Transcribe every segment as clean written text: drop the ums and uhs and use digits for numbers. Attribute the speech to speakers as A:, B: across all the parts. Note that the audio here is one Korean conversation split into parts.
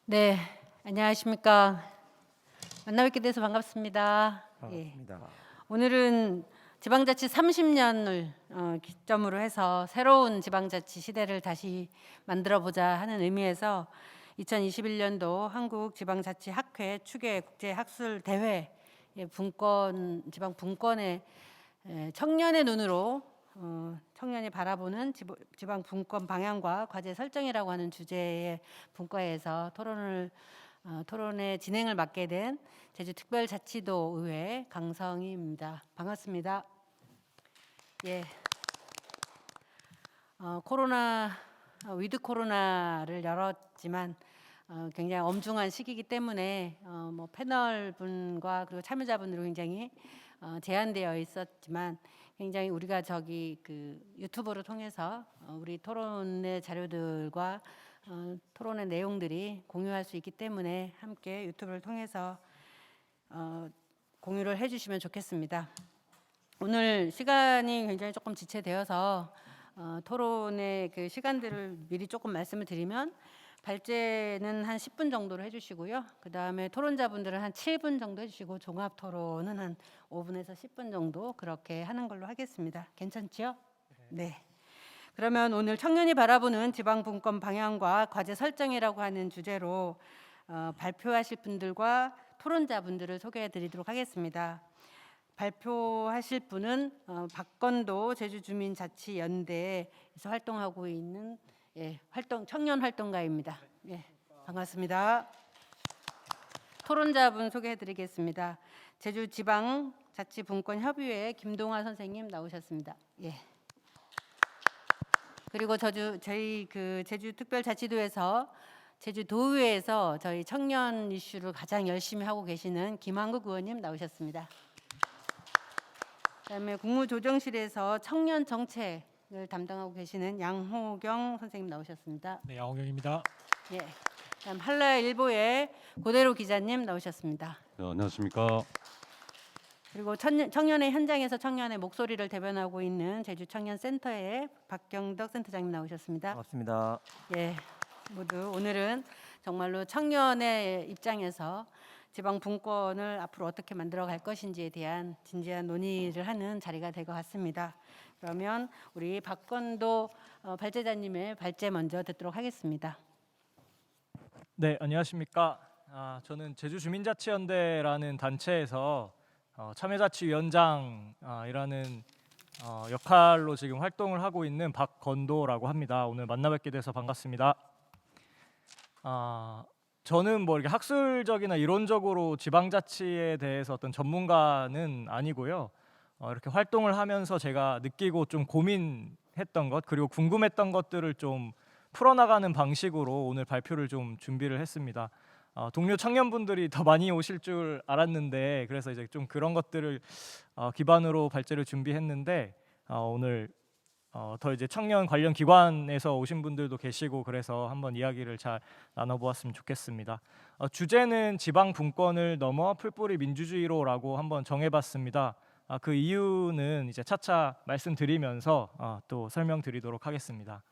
A: 네, 안녕하십니까. 만나 뵙게 돼서 반갑습니다. 예.
B: 반갑습니다.
A: 오늘은 지방자치 30년을 기점으로 해서 새로운 지방자치 시대를 다시 만들어 보자 하는 의미에서 2021년도 한국지방자치학회 추계 국제학술대회 지방 분권의 청년의 눈으로 청년이 바라보는 지방 분권 방향과 과제 설정이라고 하는 주제의 분과에서 토론의 진행을 맡게 된 제주특별자치도 의회 강성희입니다. 반갑습니다. 예, 위드 코로나를 열었지만 굉장히 엄중한 시기이기 때문에 패널 분과 그리고 참여자분들이 굉장히 제한되어 있었지만 굉장히 우리가 유튜브를 통해서 우리 토론의 자료들과 토론의 내용들이 공유할 수 있기 때문에 함께 유튜브를 통해서 공유를 해주시면 좋겠습니다. 오늘 시간이 굉장히 조금 지체되어서 토론의 그 시간들을 미리 조금 말씀을 드리면 발제는 한 10분 정도로 해주시고요. 그 다음에 토론자분들은 한 7분 정도 해주시고 종합 토론은 한 5분에서 10분 정도 그렇게 하는 걸로 하겠습니다. 괜찮지요? 네. 그러면 오늘 청년이 바라보는 지방분권 방향과 과제 설정이라고 하는 주제로 발표하실 분들과 토론자분들을 소개해드리도록 하겠습니다. 발표하실 분은 박건도 제주주민자치연대에서 활동하고 있는 청년 활동가입니다. 예, 반갑습니다. 토론자분 소개해드리겠습니다. 제주지방자치분권협의회 김동화 선생님 나오셨습니다. 예. 그리고 저희 제주특별자치도에서 제주도의회에서 저희 청년 이슈를 가장 열심히 하고 계시는 김한국 의원님 나오셨습니다. 그다음에 국무조정실에서 청년 정책을 담당하고 계시는 양호경 선생님 나오셨습니다.
C: 네, 양호경입니다.
A: 예. 그다음 한라일보의 고대로 기자님 나오셨습니다.
D: 네, 안녕하십니까.
A: 그리고 청년의 현장에서 청년의 목소리를 대변하고 있는 제주청년센터의 박경덕 센터장님 나오셨습니다.
B: 반갑습니다.
A: 예, 모두 오늘은 정말로 청년의 입장에서 지방 분권을 앞으로 어떻게 만들어 갈 것인지에 대한 진지한 논의를 하는 자리가 될 것 같습니다. 그러면 우리 박건도 발제자님의 발제 먼저 듣도록 하겠습니다.
C: 네, 안녕하십니까. 저는 제주주민자치연대라는 단체에서 참여자치위원장이라는 역할로 지금 활동을 하고 있는 박건도라고 합니다. 오늘 만나 뵙게 돼서 반갑습니다. 저는 이렇게 학술적이나 이론적으로 지방자치에 대해서 어떤 전문가는 아니고요. 이렇게 활동을 하면서 제가 느끼고 좀 고민했던 것 그리고 궁금했던 것들을 좀 풀어나가는 방식으로 오늘 발표를 좀 준비를 했습니다. 동료 청년분들이 더 많이 오실 줄 알았는데 그래서 이제 좀 그런 것들을 기반으로 발제를 준비했는데 오늘 더 이제 청년 관련 기관에서 오신 분들도 계시고 그래서 한번 이야기를 잘 나눠보았으면 좋겠습니다. 주제는 지방 분권을 넘어 풀뿌리 민주주의로라고 한번 정해봤습니다. 그 이유는 이제 차차 말씀드리면서 또 설명드리도록 하겠습니다.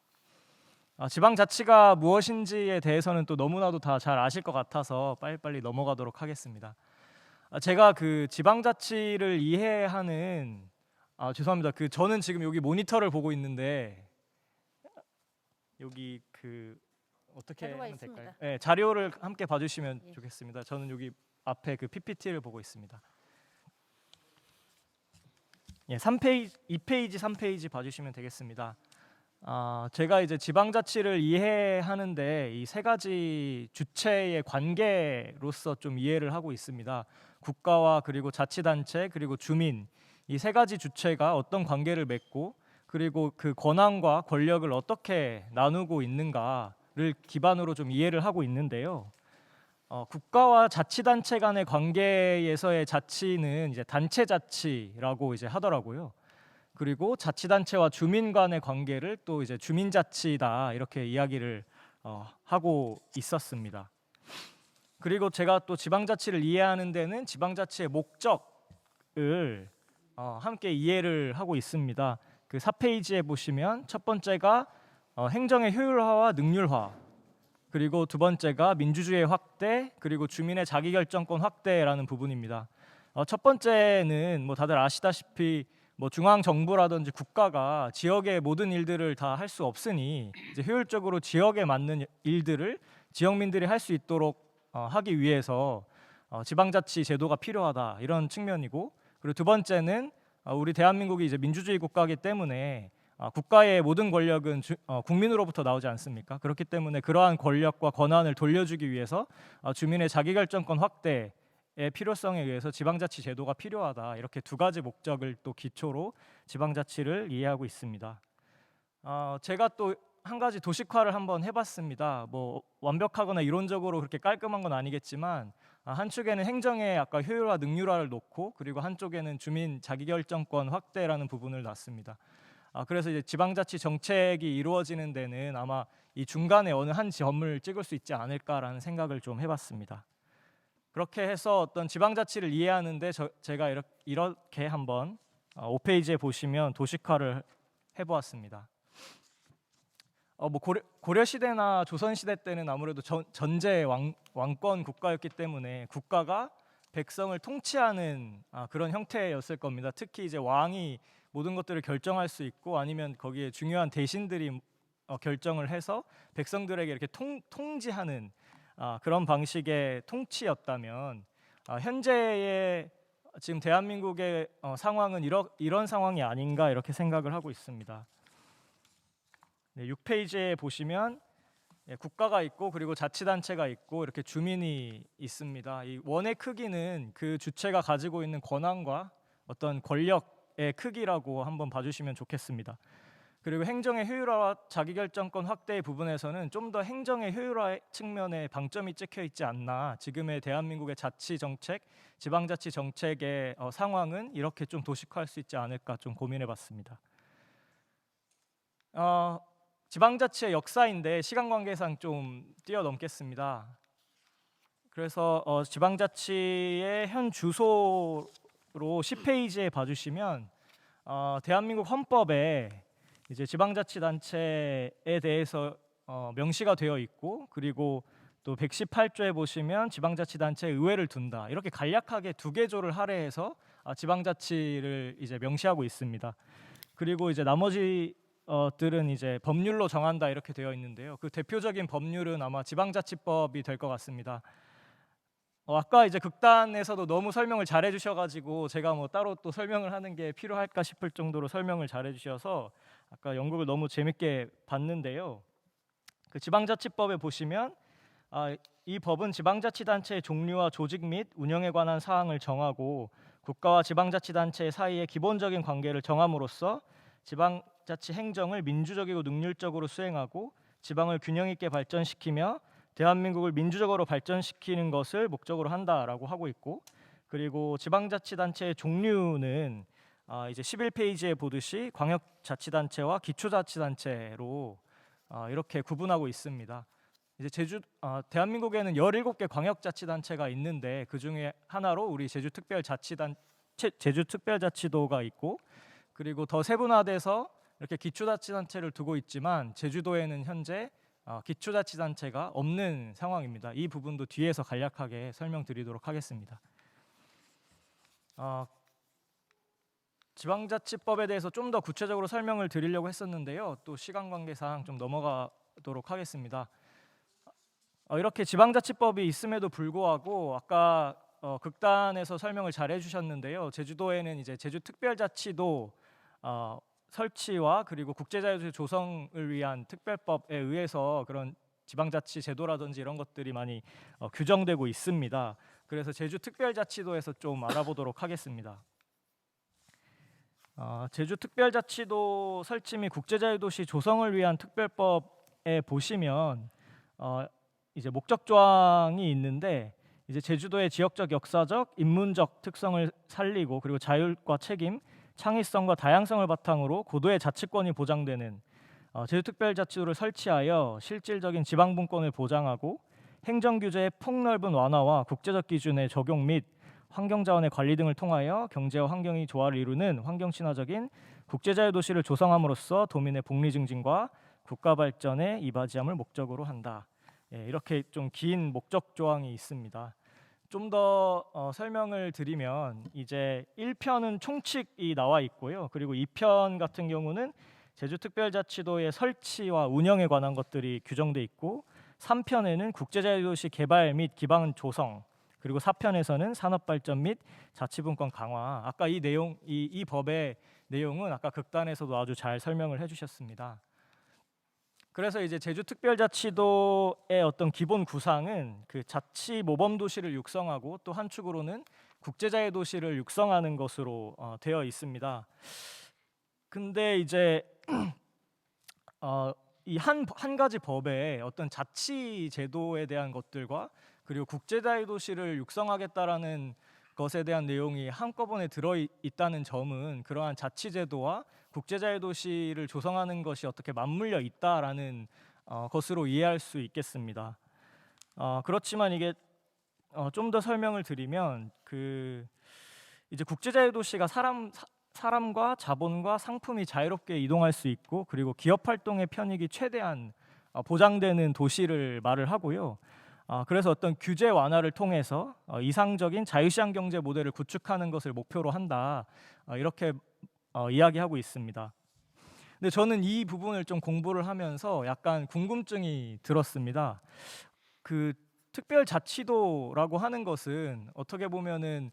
C: 지방자치가 무엇인지에 대해서는 또 너무나도 다 잘 아실 것 같아서 빨리빨리 넘어가도록 하겠습니다. 제가 그 지방자치를 이해하는 죄송합니다. 저는 지금 여기 모니터를 보고 있는데 여기 어떻게
A: 자료가
C: 하면
A: 있습니다.
C: 될까요? 네, 자료를 함께 봐주시면 좋겠습니다. 저는 여기 앞에 그 PPT를 보고 있습니다. 예, 2페이지, 3페이지 봐주시면 되겠습니다. 제가 이제 지방자치를 이해하는데 이 세 가지 주체의 관계로서 좀 이해를 하고 있습니다. 국가와 그리고 자치단체 그리고 주민 이 세 가지 주체가 어떤 관계를 맺고 그리고 그 권한과 권력을 어떻게 나누고 있는가를 기반으로 좀 이해를 하고 있는데요. 국가와 자치단체 간의 관계에서의 자치는 이제 단체 자치라고 이제 하더라고요. 그리고 자치단체와 주민 간의 관계를 또 이제 주민자치다 이렇게 이야기를 하고 있었습니다. 그리고 제가 또 지방자치를 이해하는 데는 지방자치의 목적을 함께 이해를 하고 있습니다. 그 4페이지에 보시면 첫 번째가 행정의 효율화와 능률화, 그리고 두 번째가 민주주의 확대, 그리고 주민의 자기결정권 확대라는 부분입니다. 첫 번째는 뭐 다들 아시다시피 뭐 중앙 정부라든지 국가가 지역의 모든 일들을 다 할 수 없으니 이제 효율적으로 지역에 맞는 일들을 지역민들이 할 수 있도록 하기 위해서 지방자치 제도가 필요하다, 이런 측면이고, 그리고 두 번째는 우리 대한민국이 이제 민주주의 국가이기 때문에 국가의 모든 권력은 국민으로부터 나오지 않습니까? 그렇기 때문에 그러한 권력과 권한을 돌려주기 위해서 주민의 자기결정권 확대의 필요성에 의해서 지방자치 제도가 필요하다, 이렇게 두 가지 목적을 또 기초로 지방자치를 이해하고 있습니다. 제가 또 한 가지 도식화를 한번 해봤습니다. 뭐 완벽하거나 이론적으로 그렇게 깔끔한 건 아니겠지만 한쪽에는 행정의 아까 효율화, 능률화를 놓고, 그리고 한쪽에는 주민 자기결정권 확대라는 부분을 놨습니다. 그래서 이제 지방자치 정책이 이루어지는 데는 아마 이 중간에 어느 한 점을 찍을 수 있지 않을까라는 생각을 좀 해봤습니다. 그렇게 해서 어떤 지방자치를 이해하는데 제가 이렇게 한번 5페이지에 보시면 도식화를 해보았습니다. 뭐 고려 시대나 조선 시대 때는 아무래도 전제 왕권 국가였기 때문에 국가가 백성을 통치하는 그런 형태였을 겁니다. 특히 이제 왕이 모든 것들을 결정할 수 있고, 아니면 거기에 중요한 대신들이 결정을 해서 백성들에게 이렇게 통지하는 그런 방식의 통치였다면, 현재의 지금 대한민국의 상황은 이런 상황이 아닌가, 이렇게 생각을 하고 있습니다. 6페이지에 보시면 국가가 있고, 그리고 자치단체가 있고, 이렇게 주민이 있습니다. 이 원의 크기는 그 주체가 가지고 있는 권한과 어떤 권력의 크기라고 한번 봐주시면 좋겠습니다. 그리고 행정의 효율화와 자기결정권 확대의 부분에서는 좀 더 행정의 효율화 측면에 방점이 찍혀 있지 않나, 지금의 대한민국의 자치 정책, 지방자치 정책의 상황은 이렇게 좀 도식화할 수 있지 않을까 좀 고민해봤습니다. 지방자치의 역사인데 시간 관계상 좀 뛰어넘겠습니다. 그래서 지방자치의 현 주소로 10페이지에 봐주시면 대한민국 헌법에 이제 지방자치단체에 대해서 명시가 되어 있고, 그리고 또 118조에 보시면 지방자치단체에 의회를 둔다, 이렇게 간략하게 두 개조를 할애해서 지방자치를 이제 명시하고 있습니다. 그리고 이제 나머지 들은 이제 법률로 정한다, 이렇게 되어 있는데요. 그 대표적인 법률은 아마 지방자치법이 될 것 같습니다. 아까 이제 극단에서도 너무 설명을 잘해 주셔가지고 제가 뭐 따로 또 설명을 하는 게 필요할까 싶을 정도로 설명을 잘해 주셔서 아까 연극을 너무 재밌게 봤는데요. 그 지방자치법에 보시면 이 법은 지방자치단체의 종류와 조직 및 운영에 관한 사항을 정하고, 국가와 지방자치단체 사이의 기본적인 관계를 정함으로써 지방자치 행정을 민주적이고 능률적으로 수행하고 지방을 균형 있게 발전시키며 대한민국을 민주적으로 발전시키는 것을 목적으로 한다라고 하고 있고, 그리고 지방자치단체의 종류는 이제 11페이지에 보듯이 광역자치단체와 기초자치단체로 이렇게 구분하고 있습니다. 이제 대한민국에는 17개 광역자치단체가 있는데, 그 중에 하나로 우리 제주특별자치도가 있고, 그리고 더 세분화돼서 이렇게 기초자치단체를 두고 있지만 제주도에는 현재 기초자치단체가 없는 상황입니다. 이 부분도 뒤에서 간략하게 설명드리도록 하겠습니다. 지방자치법에 대해서 좀 더 구체적으로 설명을 드리려고 했었는데요. 또 시간 관계상 좀 넘어가도록 하겠습니다. 이렇게 지방자치법이 있음에도 불구하고 아까 극단에서 설명을 잘 해주셨는데요. 제주도에는 이제 제주특별자치도 설치와 그리고 국제자유도시 조성을 위한 특별법에 의해서 그런 지방자치 제도라든지 이런 것들이 많이 규정되고 있습니다. 그래서 제주특별자치도에서 좀 알아보도록 하겠습니다. 제주특별자치도 설치 및 국제자유도시 조성을 위한 특별법에 보시면 이제 목적 조항이 있는데, 이제 제주도의 지역적, 역사적, 인문적 특성을 살리고, 그리고 자율과 책임, 창의성과 다양성을 바탕으로 고도의 자치권이 보장되는 제주특별자치도를 설치하여 실질적인 지방분권을 보장하고, 행정규제의 폭넓은 완화와 국제적 기준의 적용 및 환경자원의 관리 등을 통하여 경제와 환경이 조화를 이루는 환경친화적인 국제자유도시를 조성함으로써 도민의 복리 증진과 국가 발전에 이바지함을 목적으로 한다. 이렇게 좀 긴 목적 조항이 있습니다. 좀 더 설명을 드리면 이제 1편은 총칙이 나와 있고요. 그리고 2편 같은 경우는 제주특별자치도의 설치와 운영에 관한 것들이 규정돼 있고 3편에는 국제자유도시 개발 및 기반 조성, 그리고 4편에서는 산업발전 및 자치분권 강화. 아까 이 법의 내용은 아까 극단에서도 아주 잘 설명을 해주셨습니다. 그래서 이제 제주특별자치도의 어떤 기본 구상은 그 자치 모범 도시를 육성하고 또 한 축으로는 국제자유 도시를 육성하는 것으로 되어 있습니다. 근데 이제 이 한 가지 법에 어떤 자치 제도에 대한 것들과 그리고 국제자유 도시를 육성하겠다라는 것에 대한 내용이 한꺼번에 들어 있다는 점은 그러한 자치 제도와 국제자유 도시를 조성하는 것이 어떻게 맞물려 있다라는 것으로 이해할 수 있겠습니다. 그렇지만 이게 좀 더 설명을 드리면 그 이제 국제자유 도시가 사람과 자본과 상품이 자유롭게 이동할 수 있고 그리고 기업 활동의 편익이 최대한 보장되는 도시를 말을 하고요. 그래서 어떤 규제 완화를 통해서 이상적인 자유시장 경제 모델을 구축하는 것을 목표로 한다. 이렇게 이야기하고 있습니다. 근데 저는 이 부분을 좀 공부를 하면서 약간 궁금증이 들었습니다. 그 특별자치도라고 하는 것은 어떻게 보면은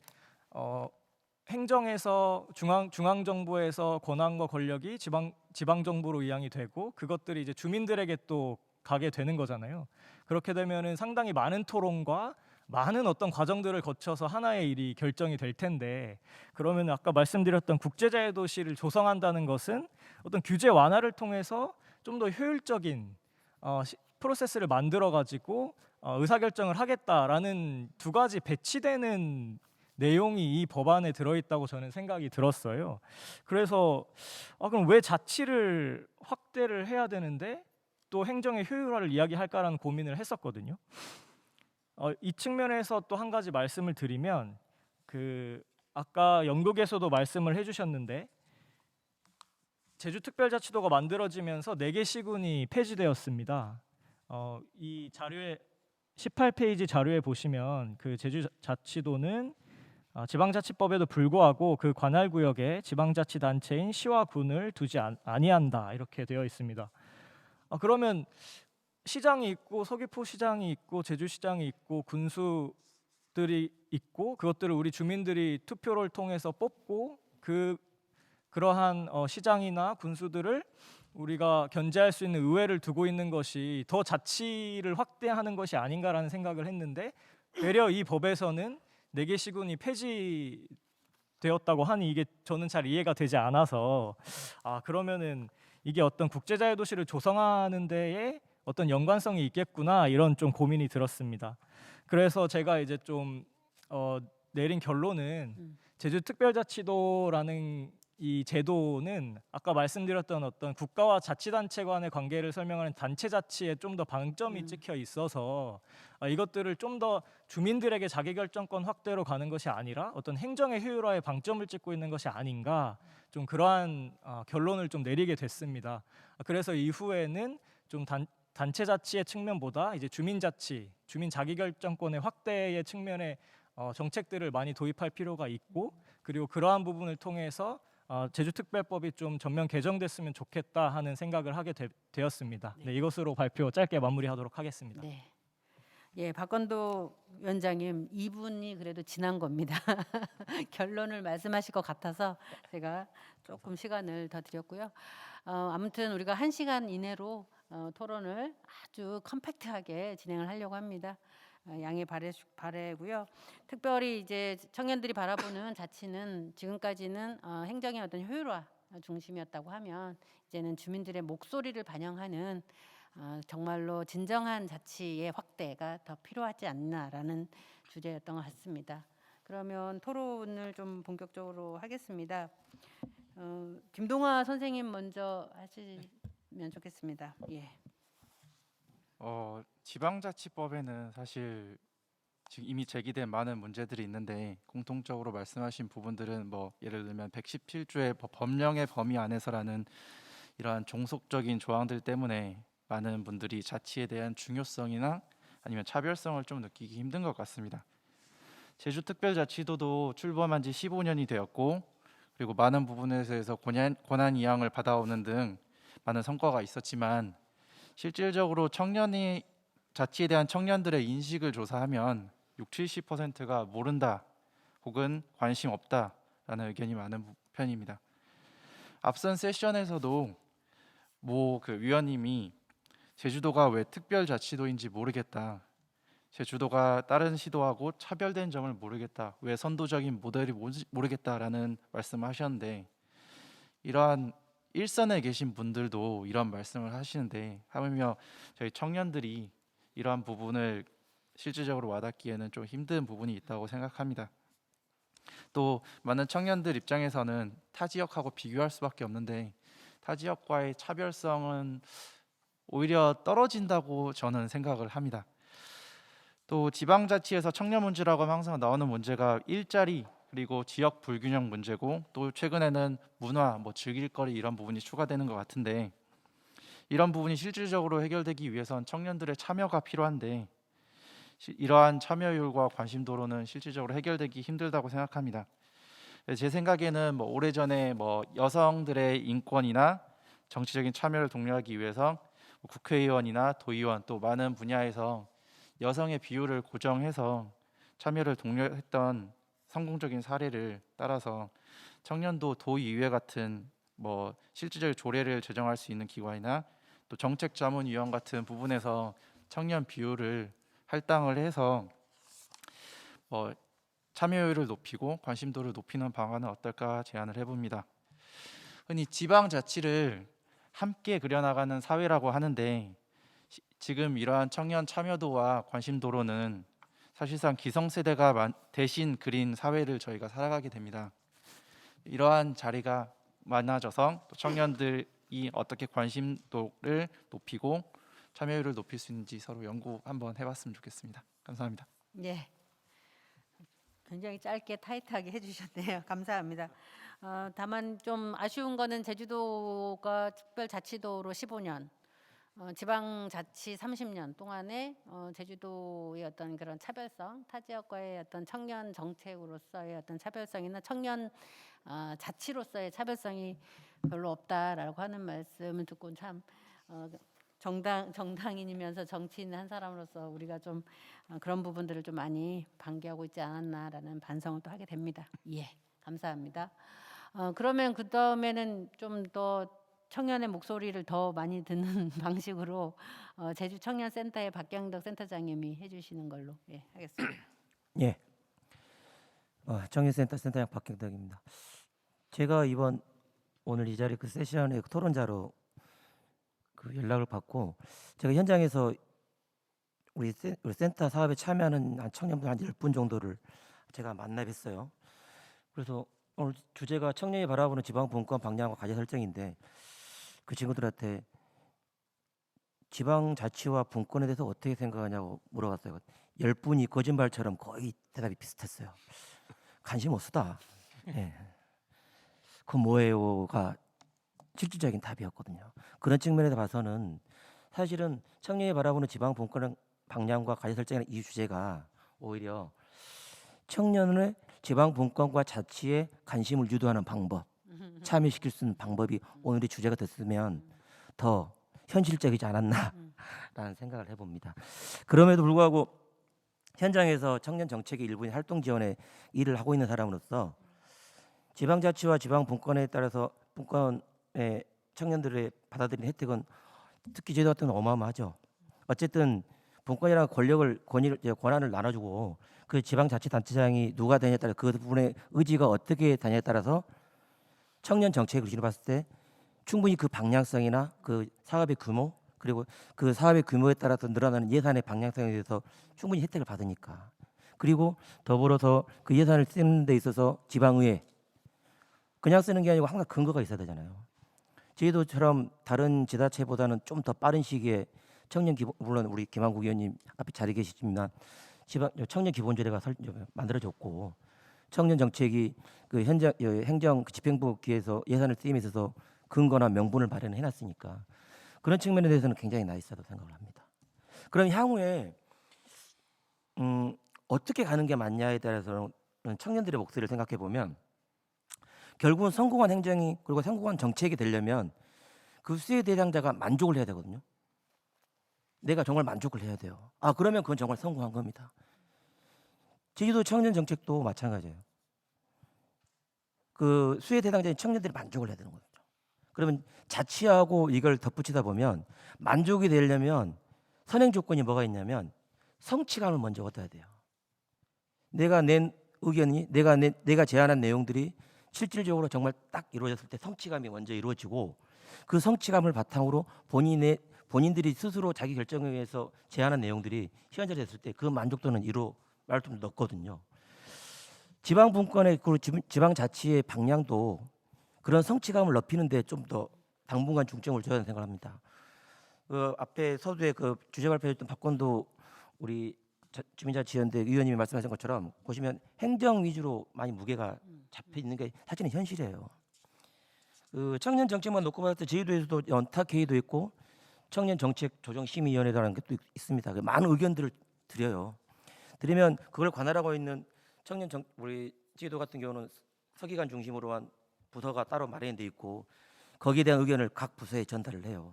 C: 행정에서 중앙 정부에서 권한과 권력이 지방 정부로 이양이 되고 그것들이 이제 주민들에게 또 가게 되는 거잖아요. 그렇게 되면은 상당히 많은 토론과 많은 어떤 과정들을 거쳐서 하나의 일이 결정이 될 텐데 그러면 아까 말씀드렸던 국제자유 도시를 조성한다는 것은 어떤 규제 완화를 통해서 좀 더 효율적인 프로세스를 만들어 가지고 의사결정을 하겠다라는 두 가지 배치되는 내용이 이 법안에 들어있다고 저는 생각이 들었어요. 그래서 그럼 왜 자치를 확대를 해야 되는데 또 행정의 효율화를 이야기할까라는 고민을 했었거든요. 이 측면에서 또 한 가지 말씀을 드리면 그 아까 연극에서도 말씀을 해주셨는데 제주특별자치도가 만들어지면서 4개 시군이 폐지되었습니다. 이 자료에 18페이지 자료에 보시면 그 제주자치도는 지방자치법에도 불구하고 그 관할 구역에 지방자치단체인 시와 군을 두지 아니한다 이렇게 되어 있습니다. 그러면 시장이 있고 서귀포 시장이 있고 제주시장이 있고 군수들이 있고 그것들을 우리 주민들이 투표를 통해서 뽑고 그러한 시장이나 군수들을 우리가 견제할 수 있는 의회를 두고 있는 것이 더 자치를 확대하는 것이 아닌가라는 생각을 했는데 되려 이 법에서는 4개 시군이 폐지되었다고 하니 이게 저는 잘 이해가 되지 않아서 그러면은 이게 어떤 국제자유 도시를 조성하는 데에 어떤 연관성이 있겠구나 이런 좀 고민이 들었습니다. 그래서 제가 이제 좀 내린 결론은 제주특별자치도라는 이 제도는 아까 말씀드렸던 어떤 국가와 자치단체 간의 관계를 설명하는 단체자치에 좀 더 방점이 찍혀 있어서 이것들을 좀 더 주민들에게 자기결정권 확대로 가는 것이 아니라 어떤 행정의 효율화에 방점을 찍고 있는 것이 아닌가 좀 그러한 결론을 좀 내리게 됐습니다. 그래서 이후에는 좀 단체자치의 측면보다 이제 주민자치, 주민 자기결정권의 확대의 측면에 정책들을 많이 도입할 필요가 있고 그리고 그러한 부분을 통해서 제주특별법이 좀 전면 개정됐으면 좋겠다 하는 생각을 하게 되었습니다. 네, 이것으로 발표 짧게 마무리하도록 하겠습니다.
A: 네. 예, 박건도 위원장님 이분이 그래도 지난 겁니다. 결론을 말씀하실 것 같아서 제가 조금 시간을 더 드렸고요. 아무튼 우리가 1시간 이내로 토론을 아주 컴팩트하게 진행을 하려고 합니다. 양해 바래고요. 특별히 이제 청년들이 바라보는 자치는 지금까지는 행정의 어떤 효율화 중심이었다고 하면 이제는 주민들의 목소리를 반영하는 정말로 진정한 자치의 확대가 더 필요하지 않나라는 주제였던 것 같습니다. 그러면 토론을 좀 본격적으로 하겠습니다. 김동화 선생님 먼저 하시면 좋겠습니다. 예.
B: 지방자치법에는 사실 지금 이미 제기된 많은 문제들이 있는데 공통적으로 말씀하신 부분들은 뭐 예를 들면 117조의 법령의 범위 안에서라는 이러한 종속적인 조항들 때문에 많은 분들이 자치에 대한 중요성이나 아니면 차별성을 좀 느끼기 힘든 것 같습니다. 제주특별자치도도 출범한 지 15년이 되었고, 그리고 많은 부분에서 권한 이양을 받아오는 등 많은 성과가 있었지만, 실질적으로 청년이 자치에 대한 청년들의 인식을 조사하면 60~70%가 모른다 혹은 관심 없다라는 의견이 많은 편입니다. 앞선 세션에서도 그 위원님이 제주도가 왜 특별자치도인지 모르겠다, 제주도가 다른 시도하고 차별된 점을 모르겠다, 왜 선도적인 모델이 모르겠다라는 말씀을 하셨는데, 이러한 일선에 계신 분들도 이런 말씀을 하시는데, 하물며 저희 청년들이 이러한 부분을 실질적으로 와닿기에는 좀 힘든 부분이 있다고 생각합니다. 또 많은 청년들 입장에서는 타 지역하고 비교할 수밖에 없는데, 타 지역과의 차별성은 오히려 떨어진다고 저는 생각을 합니다. 또 지방자치에서 청년 문제라고 하면 항상 나오는 문제가 일자리 그리고 지역 불균형 문제고, 또 최근에는 문화, 즐길거리 이런 부분이 추가되는 것 같은데, 이런 부분이 실질적으로 해결되기 위해선 청년들의 참여가 필요한데, 이러한 참여율과 관심도로는 실질적으로 해결되기 힘들다고 생각합니다. 제 생각에는 오래전에 여성들의 인권이나 정치적인 참여를 독려하기 위해서 국회의원이나 도의원 또 많은 분야에서 여성의 비율을 고정해서 참여를 독려했던 성공적인 사례를 따라서 청년도 도의회 같은 실질적인 조례를 제정할 수 있는 기관이나 또 정책자문위원 같은 부분에서 청년 비율을 할당을 해서 참여율을 높이고 관심도를 높이는 방안은 어떨까 제안을 해봅니다. 흔히 지방자치를 함께 그려나가는 사회라고 하는데, 지금 이러한 청년 참여도와 관심도로는 사실상 기성세대가 대신 그린 사회를 저희가 살아가게 됩니다. 이러한 자리가 많아져서 또 청년들이 어떻게 관심도를 높이고 참여율을 높일 수 있는지 서로 연구 한번 해봤으면 좋겠습니다. 감사합니다.
A: 예, 굉장히 짧게 타이트하게 해주셨네요. 감사합니다. 다만 좀 아쉬운 거는 제주도가 특별자치도로 15년, 지방자치 30년 동안에 제주도의 어떤 그런 차별성, 타 지역과의 어떤 청년 정책으로서의 어떤 차별성이나 청년 자치로서의 차별성이 별로 없다라고 하는 말씀을 듣고 참 정당인이면서 정치인 한 사람으로서 우리가 좀 그런 부분들을 좀 많이 방기하고 있지 않았나라는 반성을 또 하게 됩니다. 예, 감사합니다. 그러면 그 다음에는 좀 더 청년의 목소리를 더 많이 듣는 방식으로 제주 청년센터의 박경덕 센터장님이 해주시는 걸로 하겠습니다.
D: 예, 청년센터 센터장 박경덕입니다. 제가 오늘 이 자리 그 세션의 토론자로 그 연락을 받고, 제가 현장에서 우리 센터 사업에 참여하는 한 청년분 한 10분 정도를 제가 만나 뵀어요. 그래서 오늘 주제가 청년이 바라보는 지방 분권 방향과 과제 설정인데, 그 친구들한테 지방자치와 분권에 대해서 어떻게 생각하냐고 물어봤어요. 10분이 거짓말처럼 거의 대답이 비슷했어요. 관심 없다. 예. 그 뭐예요가 실질적인 답이었거든요. 그런 측면에서 봐서는 사실은 청년이 바라보는 지방 분권 방향과 과제 설정이라는 이 주제가 오히려 청년의 지방 분권과 자치에 관심을 유도하는 방법, 참여시킬 수 있는 방법이 오늘의 주제가 됐으면 더 현실적이지 않았나라는 생각을 해봅니다. 그럼에도 불구하고 현장에서 청년 정책의 일부인 활동 지원에 일을 하고 있는 사람으로서 지방자치와 지방분권에 따라서 분권의 청년들의 받아들이는 혜택은 특히 제도 같은 건 어마어마하죠. 어쨌든 분권이라는 권한을 나눠주고, 그 지방자치단체장이 누가 되냐에 따라 그 부분의 의지가 어떻게 되냐에 따라서 청년 정책을 기준으로 봤을 때 충분히 그 방향성이나 그 사업의 규모, 그리고 그 사업의 규모에 따라서 늘어나는 예산의 방향성에 대해서 충분히 혜택을 받으니까, 그리고 더불어서 그 예산을 쓰는 데 있어서 지방의회 그냥 쓰는 게 아니고 항상 근거가 있어야 되잖아요. 제주도처럼 다른 지자체보다는 좀 더 빠른 시기에 청년 기본, 물론 우리 김한국 의원님 앞에 자리 계시지만 지방 청년 기본조례가 만들어졌고, 청년 정책이 그 행정 집행부 기에서 예산을 쓰임에 있어서 근거나 명분을 마련해 놨으니까, 그런 측면에 대해서는 굉장히 나이스하다고 생각을 합니다. 그럼 향후에 어떻게 가는 게 맞냐에 따라서는 청년들의 목소리를 생각해 보면 결국은 성공한 행정이 그리고 성공한 정책이 되려면 그 수혜 대상자가 만족을 해야 되거든요. 내가 정말 만족을 해야 돼요. 그러면 그건 정말 성공한 겁니다. 제주도 청년 정책도 마찬가지예요. 그 수혜 대상자인 청년들이 만족을 해야 되는 거죠. 그러면 자치하고 이걸 덧붙이다 보면 만족이 되려면 선행 조건이 뭐가 있냐면 성취감을 먼저 얻어야 돼요. 내가 낸 의견이 내가 제안한 내용들이 실질적으로 정말 딱 이루어졌을 때 성취감이 먼저 이루어지고 그 성취감을 바탕으로 본인들이 스스로 자기 결정에 의해서 제안한 내용들이 현실화됐을 때 그 만족도는 이루어갈 좀 높거든요. 지방 분권의 그리고 지방 자치의 방향도 그런 성취감을 높이는 데 좀 더 당분간 중점을 줘야 한다고 생각합니다. 그 앞에 서두에 그 주제 발표했던 박건도 우리 주민자치연대 의원님이 말씀하신 것처럼 보시면 행정 위주로 많이 무게가 잡혀 있는 게 사실은 현실이에요. 그 청년 정책만 놓고 봤을 때 제주도에서도 연탁회의도 있고 청년 정책 조정심의위원회라는 게 또 있습니다. 많은 의견들을 드려요. 드리면 그걸 관할하고 있는 우리 제주도 같은 경우는 서기관 중심으로 한 부서가 따로 마련돼 있고 거기에 대한 의견을 각 부서에 전달을 해요.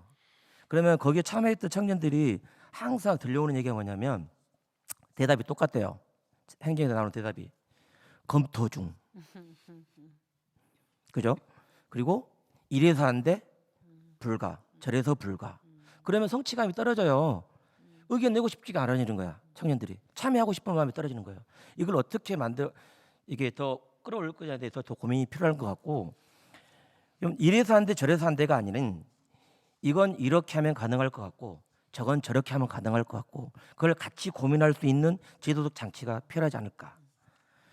D: 그러면 거기에 참여했던 청년들이 항상 들려오는 얘기가 뭐냐면 대답이 똑같대요. 행정에서 나오는 대답이 검토 중. 그죠? 그리고 이래서 안 돼? 불가. 저래서 불가. 그러면 성취감이 떨어져요. 의견 내고 싶지가 않아지는 거야. 청년들이 참여하고 싶은 마음이 떨어지는 거예요. 이걸 어떻게 이게 더 끌어올릴 거냐에 대해서 더 고민이 필요한 것 같고, 이래서 안 돼, 저래서 안 돼가 아니는 이건 이렇게 하면 가능할 것 같고 저건 저렇게 하면 가능할 것 같고 그걸 같이 고민할 수 있는 제도적 장치가 필요하지 않을까.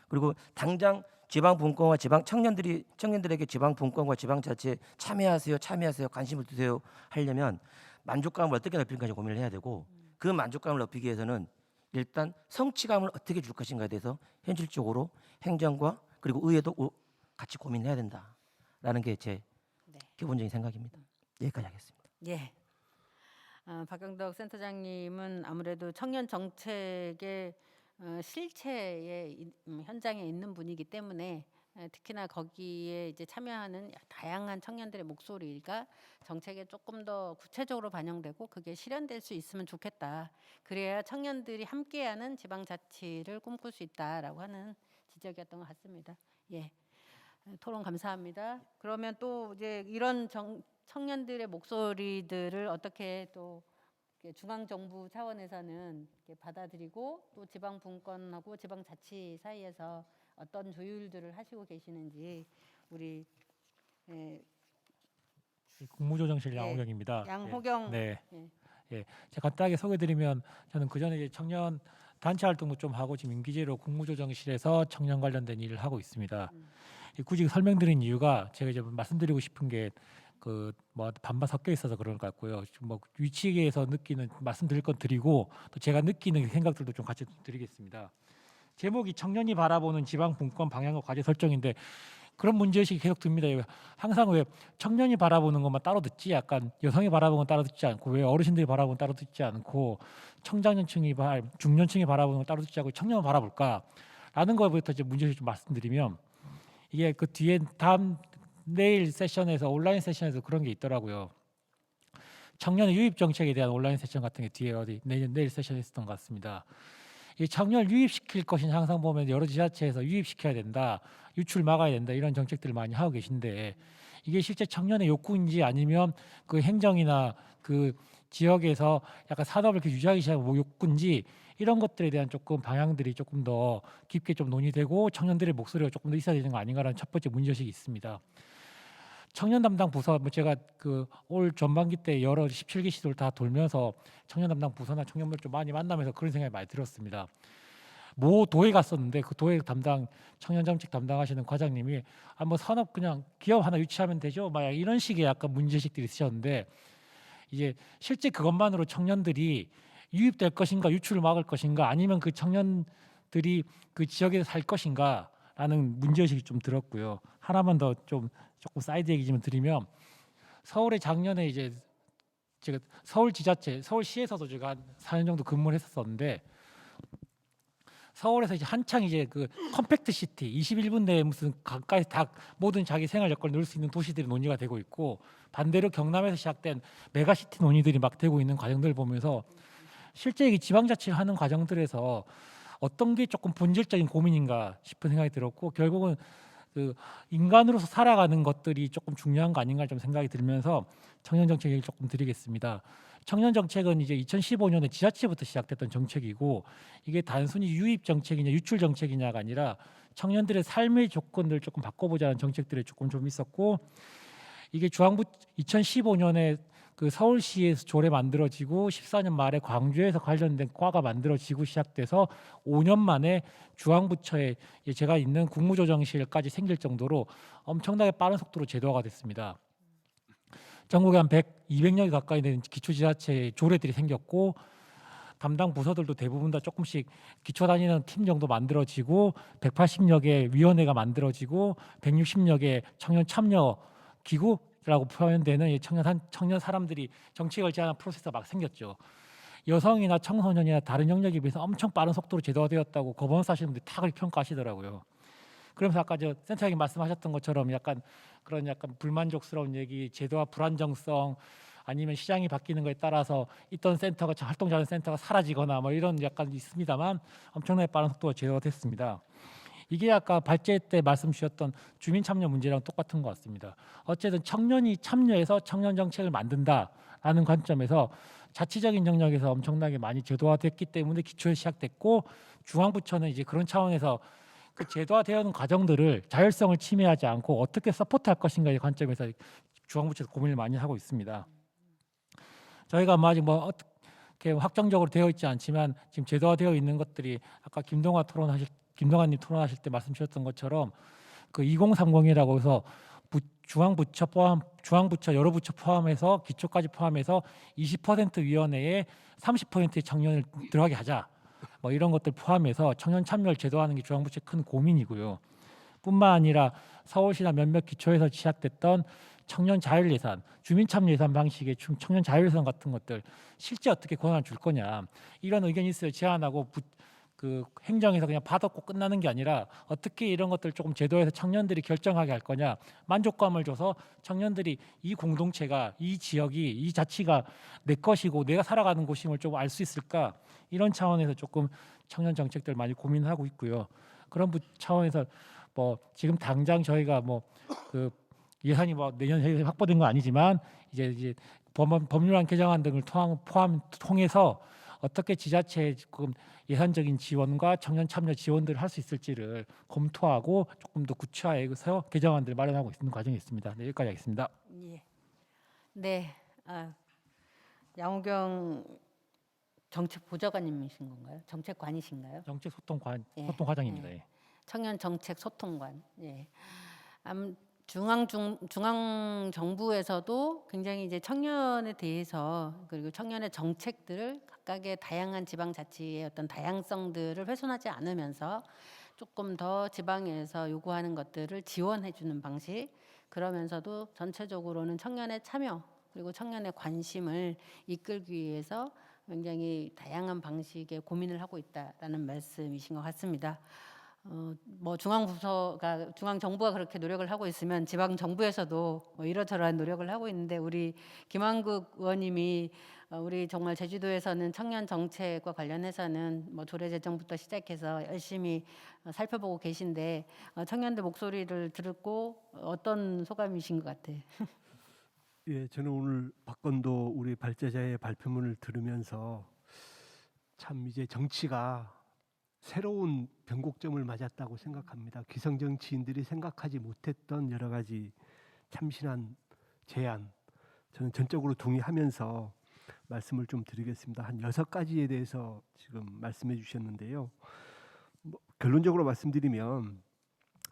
D: 그리고 당장 지방 분권과 청년들에게 지방 분권과 지방 자치에 참여하세요, 관심을 두세요 하려면 만족감을 어떻게 높일까지 고민을 해야 되고 그 만족감을 높이기 위해서는 일단 성취감을 어떻게 줄 것인가에 대해서 현실적으로 행정과 그리고 의회도 같이 고민해야 된다라는 게 제
A: 네.
D: 기본적인 생각입니다. 여기까지 하겠습니다.
A: 예. 박영덕 센터장님은 아무래도 청년 정책의 실체의 현장에 있는 분이기 때문에 특히나 거기에 이제 참여하는 다양한 청년들의 목소리가 정책에 조금 더 구체적으로 반영되고 그게 실현될 수 있으면 좋겠다. 그래야 청년들이 함께하는 지방자치를 꿈꿀 수 있다라고 하는 지적이었던 것 같습니다. 예. 토론 감사합니다. 그러면 또 이제 이런 청년들의 목소리들을 어떻게 또 중앙 정부 차원에서는 받아들이고 또 지방 분권하고 지방 자치 사이에서 어떤 조율들을 하시고 계시는지 우리
E: 국무조정실 양호경입니다.
A: 양호경
E: 네.
A: 예.
E: 예. 제가 간단하게 소개드리면 저는 그 전에 청년 단체 활동도 좀 하고 지금 임기제로 국무조정실에서 청년 관련된 일을 하고 있습니다. 굳이 설명드린 이유가 제가 이제 말씀드리고 싶은 게 그 뭐 반반 섞여 있어서 그런 것 같고요. 뭐 위치에서 느끼는 말씀드릴 건 드리고 또 제가 느끼는 생각들도 좀 같이 드리겠습니다. 제목이 청년이 바라보는 지방 분권 방향과 과제 설정인데 그런 문제의식이 계속 듭니다. 항상 왜 청년이 바라보는 것만 따로 듣지 약간 여성이 바라보는 건 따로 듣지 않고 왜 어르신들이 바라보는 건 따로 듣지 않고 중년층이 바라보는 건 따로 듣지 않고 청년을 바라볼까라는 거부터 이제 문제의식 좀 말씀드리면 이게 그 뒤에 내일 세션에서 온라인 세션에서 그런 게 있더라고요. 청년 유입 정책에 대한 온라인 세션 같은 게 뒤에 내일 세션에 있었던 것 같습니다. 이 청년을 유입시킬 것이냐 항상 보면 여러 지자체에서 유입시켜야 된다, 유출 막아야 된다 이런 정책들을 많이 하고 계신데 이게 실제 청년의 욕구인지 아니면 그 행정이나 그 지역에서 약간 산업을 이렇게 유지하기 시작한 뭐 욕구인지 이런 것들에 대한 조금 방향들이 조금 더 깊게 좀 논의되고 청년들의 목소리가 조금 더 있어야 되는 거 아닌가라는 첫 번째 문제의식이 있습니다. 청년 담당 부서 제가 그 올 전반기 때 여러 17기 시도를 다 돌면서 청년 담당 부서나 청년들 좀 많이 만나면서 그런 생각이 많이 들었습니다. 모 도에 갔었는데 그 도에 담당 청년 정책 담당하시는 과장님이 뭐 산업 그냥 기업 하나 유치하면 되죠, 막 이런 식의 약간 문제식들이 있으셨는데 이제 실제 그것만으로 청년들이 유입될 것인가, 유출을 막을 것인가, 아니면 그 청년들이 그 지역에서 살 것인가라는 문제의식이 좀 들었고요. 하나만 더 좀 조금 사이드 얘기 좀 드리면 서울에 작년에 이제 제가 서울지자체, 서울시에서도 제가 한 4년 정도 근무를 했었었는데 서울에서 이제 한창 이제 그 컴팩트 시티 21분 내에 무슨 가까이 다 모든 자기 생활 여건을 누릴 수 있는 도시들이 논의가 되고 있고 반대로 경남에서 시작된 메가시티 논의들이 막 되고 있는 과정들을 보면서 실제 이 지방자치를 하는 과정들에서 어떤 게 조금 본질적인 고민인가 싶은 생각이 들었고 결국은 그 인간으로서 살아가는 것들이 조금 중요한 거 아닌가 좀 생각이 들면서 청년 정책 얘기를 조금 드리겠습니다. 청년 정책은 이제 2015년에 지자체부터 시작됐던 정책이고 이게 단순히 유입 정책이냐 유출 정책이냐가 아니라 청년들의 삶의 조건들을 조금 바꿔보자는 정책들이 좀 있었고 이게 중앙부 2015년에 그 서울시에서 조례 만들어지고 14년 말에 광주에서 관련된 과가 만들어지고 시작돼서 5년 만에 중앙부처에 제가 있는 국무조정실까지 생길 정도로 엄청나게 빠른 속도로 제도화가 됐습니다. 전국에 한 200여 개 가까이 되는 기초지자체 조례들이 생겼고 담당 부서들도 대부분 다 조금씩 기초 다니는 팀 정도 만들어지고 180여 개 위원회가 만들어지고 160여 개 청년 참여 기구라고 표현되는 이 청년 사람들이 정책을 제안하는 프로세스가 막 생겼죠. 여성이나 청소년이나 다른 영역에 비해서 엄청 빠른 속도로 제도화되었다고 거버넌스 하시는 분들이 다 그렇게 평가하시더라고요. 그러면서 아까 저 센터장님 말씀하셨던 것처럼 약간 불만족스러운 얘기, 제도화 불안정성 아니면 시장이 바뀌는 거에 따라서 있던 센터가 활동자는 센터가 사라지거나 뭐 이런 약간 있습니다만 엄청나게 빠른 속도가 제도화됐습니다. 이게 아까 발제 때 말씀 주셨던 주민 참여 문제랑 똑같은 것 같습니다. 어쨌든 청년이 참여해서 청년 정책을 만든다라는 관점에서 자치적인 영역에서 엄청나게 많이 제도화됐기 때문에 기초에 시작됐고 중앙부처는 이제 그런 차원에서 그 제도화되는 과정들을 자율성을 침해하지 않고 어떻게 서포트할 것인가의 관점에서 중앙부처에서 고민을 많이 하고 있습니다. 저희가 아직 뭐 어떻게 확정적으로 되어 있지 않지만 지금 제도화되어 있는 것들이 아까 김동환님 토론하실 때 말씀 주셨던 것처럼 그 2030이라고 해서 중앙부처 여러 부처 포함해서 기초까지 포함해서 20% 위원회에 30%의 청년을 들어가게 하자. 뭐 이런 것들 포함해서 청년 참여를 제도화하는 게 중앙부처의 큰 고민이고요. 뿐만 아니라 서울시나 몇몇 기초에서 시작됐던 청년 자율 예산, 주민 참여 예산 방식의 청년 자율 예산 같은 것들 실제 어떻게 권한을 줄 거냐 이런 의견이 있어요. 제안하고 그 행정에서 그냥 받았고 끝나는 게 아니라 어떻게 이런 것들 조금 제도에서 청년들이 결정하게 할 거냐 만족감을 줘서 청년들이 이 공동체가 이 지역이 이 자치가 내 것이고 내가 살아가는 곳임을 좀 알 수 있을까 이런 차원에서 조금 청년 정책들 많이 고민하고 있고요. 그런 차원에서 뭐 지금 당장 저희가 뭐 그 예산이 뭐 내년에 확보된 건 아니지만 이제 법률안 개정안 등을 통해서 어떻게 지자체의 조금 예산적인 지원과 청년 참여 지원들을 할 수 있을지를 검토하고 조금 더 구체화해서 개정안들을 마련하고 있는 과정이 있습니다. 네, 여기까지 하겠습니다.
A: 예. 네. 양호경 정책 보좌관님이신 건가요? 정책관이신가요?
E: 정책소통관
A: 예,
E: 소통과장입니다.
A: 예.
E: 예.
A: 청년 정책 소통관. 예. 중앙 정부에서도 굉장히 이제 청년에 대해서 그리고 청년의 정책들을 각각의 다양한 지방 자치의 어떤 다양성들을 훼손하지 않으면서 조금 더 지방에서 요구하는 것들을 지원해 주는 방식 그러면서도 전체적으로는 청년의 참여 그리고 청년의 관심을 이끌기 위해서 굉장히 다양한 방식의 고민을 하고 있다라는 말씀이신 것 같습니다. 뭐 중앙 정부가 그렇게 노력을 하고 있으면 지방 정부에서도 뭐 이러저러한 노력을 하고 있는데 우리 김한국 의원님이 우리 정말 제주도에서는 청년 정책과 관련해서는 뭐 조례 제정부터 시작해서 열심히 살펴보고 계신데 청년들 목소리를 듣고 어떤 소감이신 것 같아요?
F: 예, 저는 오늘 박건도 우리 발제자의 발표문을 들으면서 참 이제 정치가 새로운 변곡점을 맞았다고 생각합니다. 기성 정치인들이 생각하지 못했던 여러 가지 참신한 제안, 저는 전적으로 동의하면서 말씀을 좀 드리겠습니다. 한 6가지에 대해서 지금 말씀해 주셨는데요. 결론적으로 말씀드리면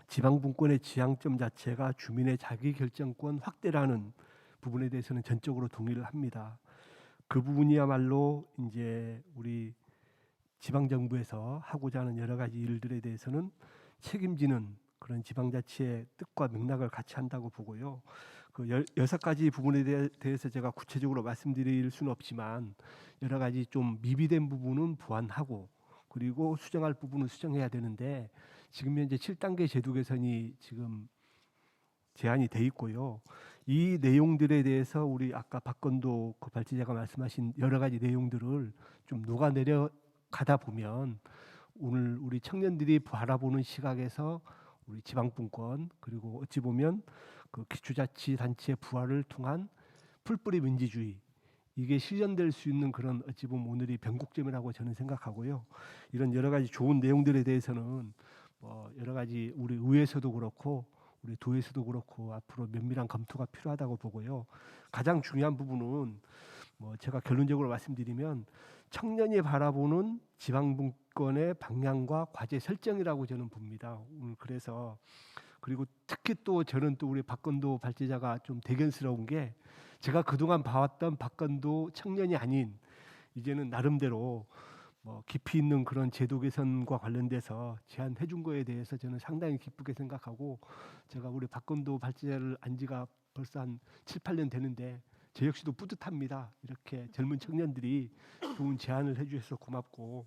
F: 지방분권의 지향점 자체가 주민의 자기결정권 확대라는 부분에 대해서는 전적으로 동의를 합니다. 그 부분이야말로 이제 우리 지방정부에서 하고자 하는 여러 가지 일들에 대해서는 책임지는 그런 지방자치의 뜻과 맥락을 같이 한다고 보고요. 그 6가지 부분에 대해서 제가 구체적으로 말씀드릴 수는 없지만 여러 가지 좀 미비된 부분은 보완하고 그리고 수정할 부분은 수정해야 되는데 지금 현재 7단계 제도 개선이 지금 제한이 돼 있고요. 이 내용들에 대해서 우리 아까 박건도 그 발제자가 말씀하신 여러 가지 내용들을 좀 녹아내려 가다 보면 오늘 우리 청년들이 바라보는 시각에서 우리 지방분권 그리고 어찌 보면 그 기초자치단체의 부활을 통한 풀뿌리 민주주의 이게 실현될 수 있는 그런 어찌 보면 오늘이 변곡점이라고 저는 생각하고요. 이런 여러 가지 좋은 내용들에 대해서는 여러 가지 우리 의회에서도 그렇고 우리 도에서도 그렇고 앞으로 면밀한 검토가 필요하다고 보고요. 가장 중요한 부분은 제가 결론적으로 말씀드리면 청년이 바라보는 지방분권의 방향과 과제 설정이라고 저는 봅니다. 오늘 그래서 그리고 특히 또 저는 또 우리 박건도 발제자가 좀 대견스러운 게 제가 그동안 봐왔던 박건도 청년이 아닌 이제는 나름대로 깊이 있는 그런 제도 개선과 관련돼서 제안해 준 거에 대해서 저는 상당히 기쁘게 생각하고 제가 우리 박건도 발제자를 안 지가 벌써 한 7, 8년 되는데 저 역시도 뿌듯합니다. 이렇게 젊은 청년들이 좋은 제안을 해 주셔서 고맙고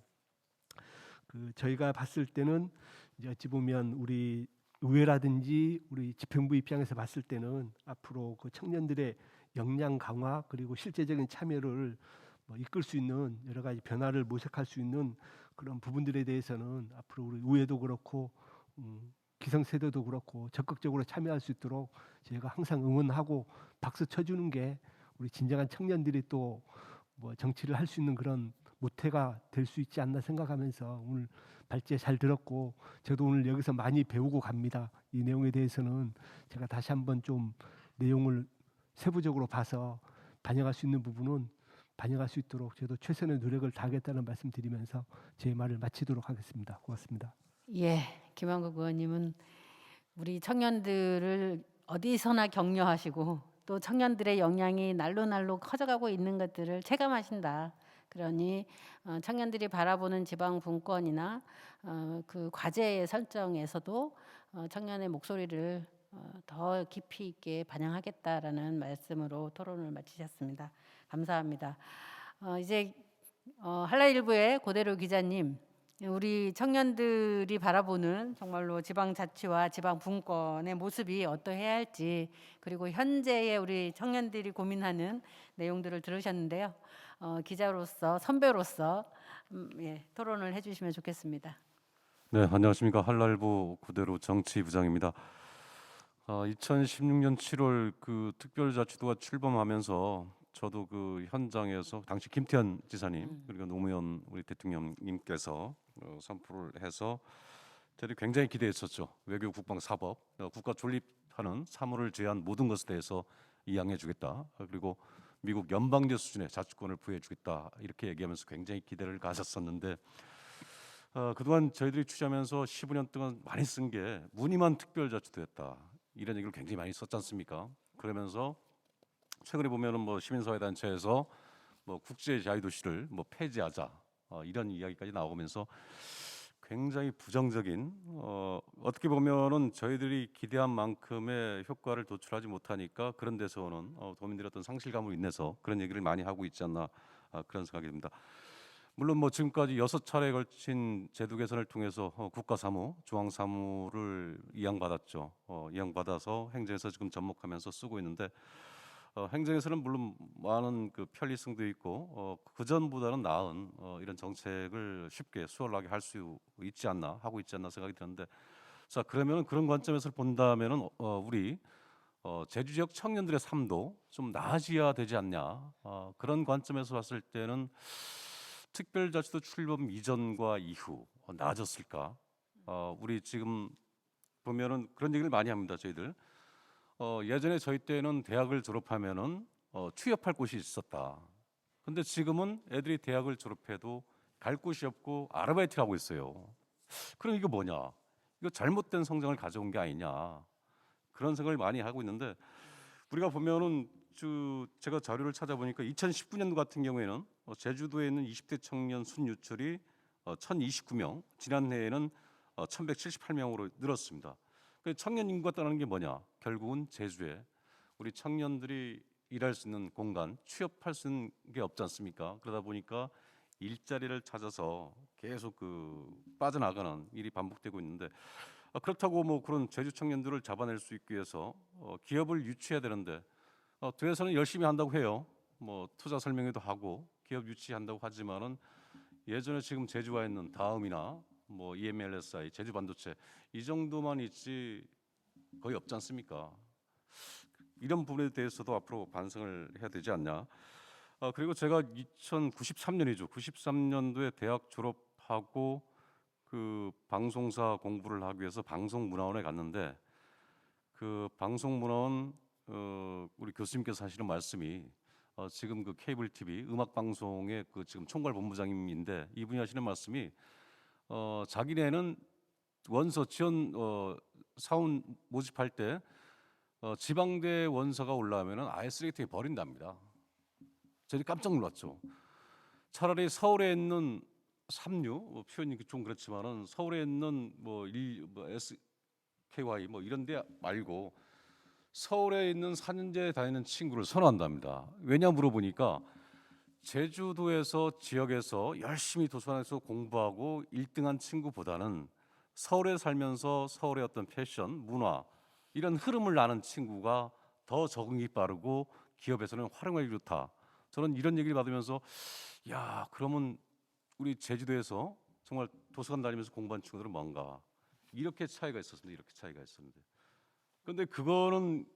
F: 저희가 봤을 때는 이제 어찌 보면 우리 의회라든지 우리 집행부 입장에서 봤을 때는 앞으로 그 청년들의 역량 강화 그리고 실제적인 참여를 이끌 수 있는 여러 가지 변화를 모색할 수 있는 그런 부분들에 대해서는 앞으로 우리 의회도 그렇고 기성세대도 그렇고 적극적으로 참여할 수 있도록 저희가 항상 응원하고 박수 쳐주는 게 우리 진정한 청년들이 또 정치를 할 수 있는 그런 모태가 될 수 있지 않나 생각하면서 오늘 발제 잘 들었고 저도 오늘 여기서 많이 배우고 갑니다. 이 내용에 대해서는 제가 다시 한번 좀 내용을 세부적으로 봐서 반영할 수 있는 부분은 반영할 수 있도록 저도 최선의 노력을 다하겠다는 말씀드리면서 제 말을 마치도록 하겠습니다. 고맙습니다.
A: 예, 김한국 의원님은 우리 청년들을 어디서나 격려하시고 또 청년들의 역량이 날로 커져가고 있는 것들을 체감하신다. 그러니 청년들이 바라보는 지방 분권이나 그 과제 설정에서도 청년의 목소리를 더 깊이 있게 반영하겠다라는 말씀으로 토론을 마치셨습니다. 감사합니다. 이제 한라일보의 고대로 기자님, 우리 청년들이 바라보는 정말로 지방자치와 지방분권의 모습이 어떠해야 할지 그리고 현재의 우리 청년들이 고민하는 내용들을 들으셨는데요. 기자로서 선배로서 토론을 해주시면 좋겠습니다.
G: 네, 안녕하십니까. 한라일보 고대로 정치부장입니다. 2016년 7월 그 특별자치도가 출범하면서 저도 그 현장에서 당시 김태현 지사님 그리고 노무현 우리 대통령님께서 선포를 해서 저희들이 굉장히 기대했었죠. 외교, 국방, 사법, 국가 존립하는 사물을 제한 모든 것에 대해서 이양해주겠다. 그리고 미국 연방제 수준의 자주권을 부여해주겠다. 이렇게 얘기하면서 굉장히 기대를 가졌었는데 그동안 저희들이 취재하면서 15년 동안 많이 쓴 게 무늬만 특별자치도였다. 이런 얘기를 굉장히 많이 썼지 않습니까? 그러면서 최근에 보면은 시민사회 단체에서 국제 자유도시를 폐지하자 이런 이야기까지 나오면서 굉장히 부정적인 어떻게 보면은 저희들이 기대한 만큼의 효과를 도출하지 못하니까 그런 데서 오는 도민들의 어떤 상실감으로 인해서 그런 얘기를 많이 하고 있지 않나 그런 생각이 듭니다. 물론 지금까지 6차례에 걸친 제도 개선을 통해서 국가사무, 중앙사무를 이양받았죠. 이양받아서 행정에서 지금 접목하면서 쓰고 있는데 행정에서는 물론 많은 그 편리성도 있고 그 전보다는 나은 이런 정책을 쉽게 수월하게 할 수 있지 않나 하고 있지 않나 생각이 드는데, 자 그러면 그런 관점에서 본다면은 우리 제주 지역 청년들의 삶도 좀 나아져야 되지 않냐 그런 관점에서 봤을 때는 특별자치도 출범 이전과 이후 나아졌을까? 우리 지금 보면은 그런 얘기를 많이 합니다. 저희들. 예전에 저희 때는 대학을 졸업하면은 취업할 곳이 있었다. 근데 지금은 애들이 대학을 졸업해도 갈 곳이 없고 아르바이트를 하고 있어요. 그럼 이거 뭐냐? 이거 잘못된 성장을 가져온 게 아니냐? 그런 생각을 많이 하고 있는데 우리가 보면은 제가 자료를 찾아보니까 2019년도 같은 경우에는 제주도에 있는 20대 청년 순유출이 1,029명, 지난해에는 1,178명으로 늘었습니다. 청년 인구가 따르는 게 뭐냐? 결국은 제주에 우리 청년들이 일할 수 있는 공간, 취업할 수 있는 게 없지 않습니까? 그러다 보니까 일자리를 찾아서 계속 그 빠져나가는 일이 반복되고 있는데 그렇다고 뭐 그런 제주 청년들을 잡아낼 수 있기 위해서 기업을 유치해야 되는데 도에서는 열심히 한다고 해요. 뭐 투자 설명회도 하고 기업 유치한다고 하지만은 예전에 지금 제주와 있는 다음이나 뭐 EMLSI, 제주반도체 이 정도만 있지 거의 없지 않습니까? 이런 부분에 대해서도 앞으로 반성을 해야 되지 않냐. 그리고 제가 2093년이죠. 93년도에 대학 졸업하고 그 방송사 공부를 하기 위해서 방송문화원에 갔는데 그 방송문화원 우리 교수님께서 하시는 말씀이 지금 그 케이블 TV 음악 방송의 그 지금 총괄 본부장님인데 이분이 하시는 말씀이 자기네는 원서 지원 사원 모집할 때 지방대 원서가 올라오면은 아예 쓰레기통에 버린답니다. 저희 깜짝 놀랐죠. 차라리 서울에 있는 삼류 표현이 좀 그렇지만은 서울에 있는 뭐 SKY 뭐 이런 데 말고 서울에 있는 4년제 다니는 친구를 선호한답니다. 왜냐 물어보니까 제주도에서 지역에서 열심히 도서관에서 공부하고 1등한 친구보다는 서울에 살면서 서울의 어떤 패션, 문화 이런 흐름을 나는 친구가 더 적응이 빠르고 기업에서는 활용하기 좋다. 저는 이런 얘기를 받으면서 야 그러면 우리 제주도에서 정말 도서관 다니면서 공부한 친구들은 뭔가 이렇게 차이가 있었는데 이렇게 차이가 있었는데 근데 그거는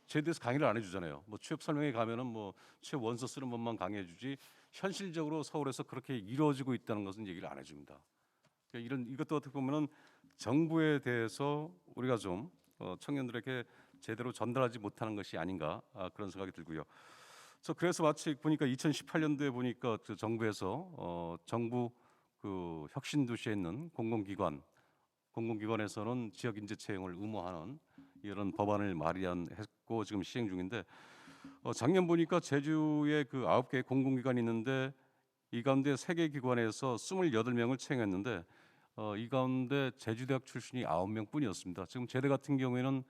G: 제주도에서 강의를 안 해주잖아요. 뭐 취업 설명회 가면은 뭐 취업 원서 쓰는 법만 강의해주지 현실적으로 서울에서 그렇게 이루어지고 있다는 것은 얘기를 안 해줍니다. 그러니까 이것도 어떻게 보면은 정부에 대해서 우리가 좀 청년들에게 제대로 전달하지 못하는 것이 아닌가 그런 생각이 들고요. 그래서 마치 보니까 2018년도에 보니까 그 정부에서 정부 그 혁신 도시에 있는 공공기관에서는 지역 인재 채용을 의무화하는 이런 법안을 마련했고 지금 시행 중인데 작년 보니까 제주에 그 9개 공공기관이 있는데 이 가운데 3개 기관에서 28명을 채용했는데 이 가운데 제주대학 출신이 9명뿐이었습니다. 지금 제대 같은 경우에는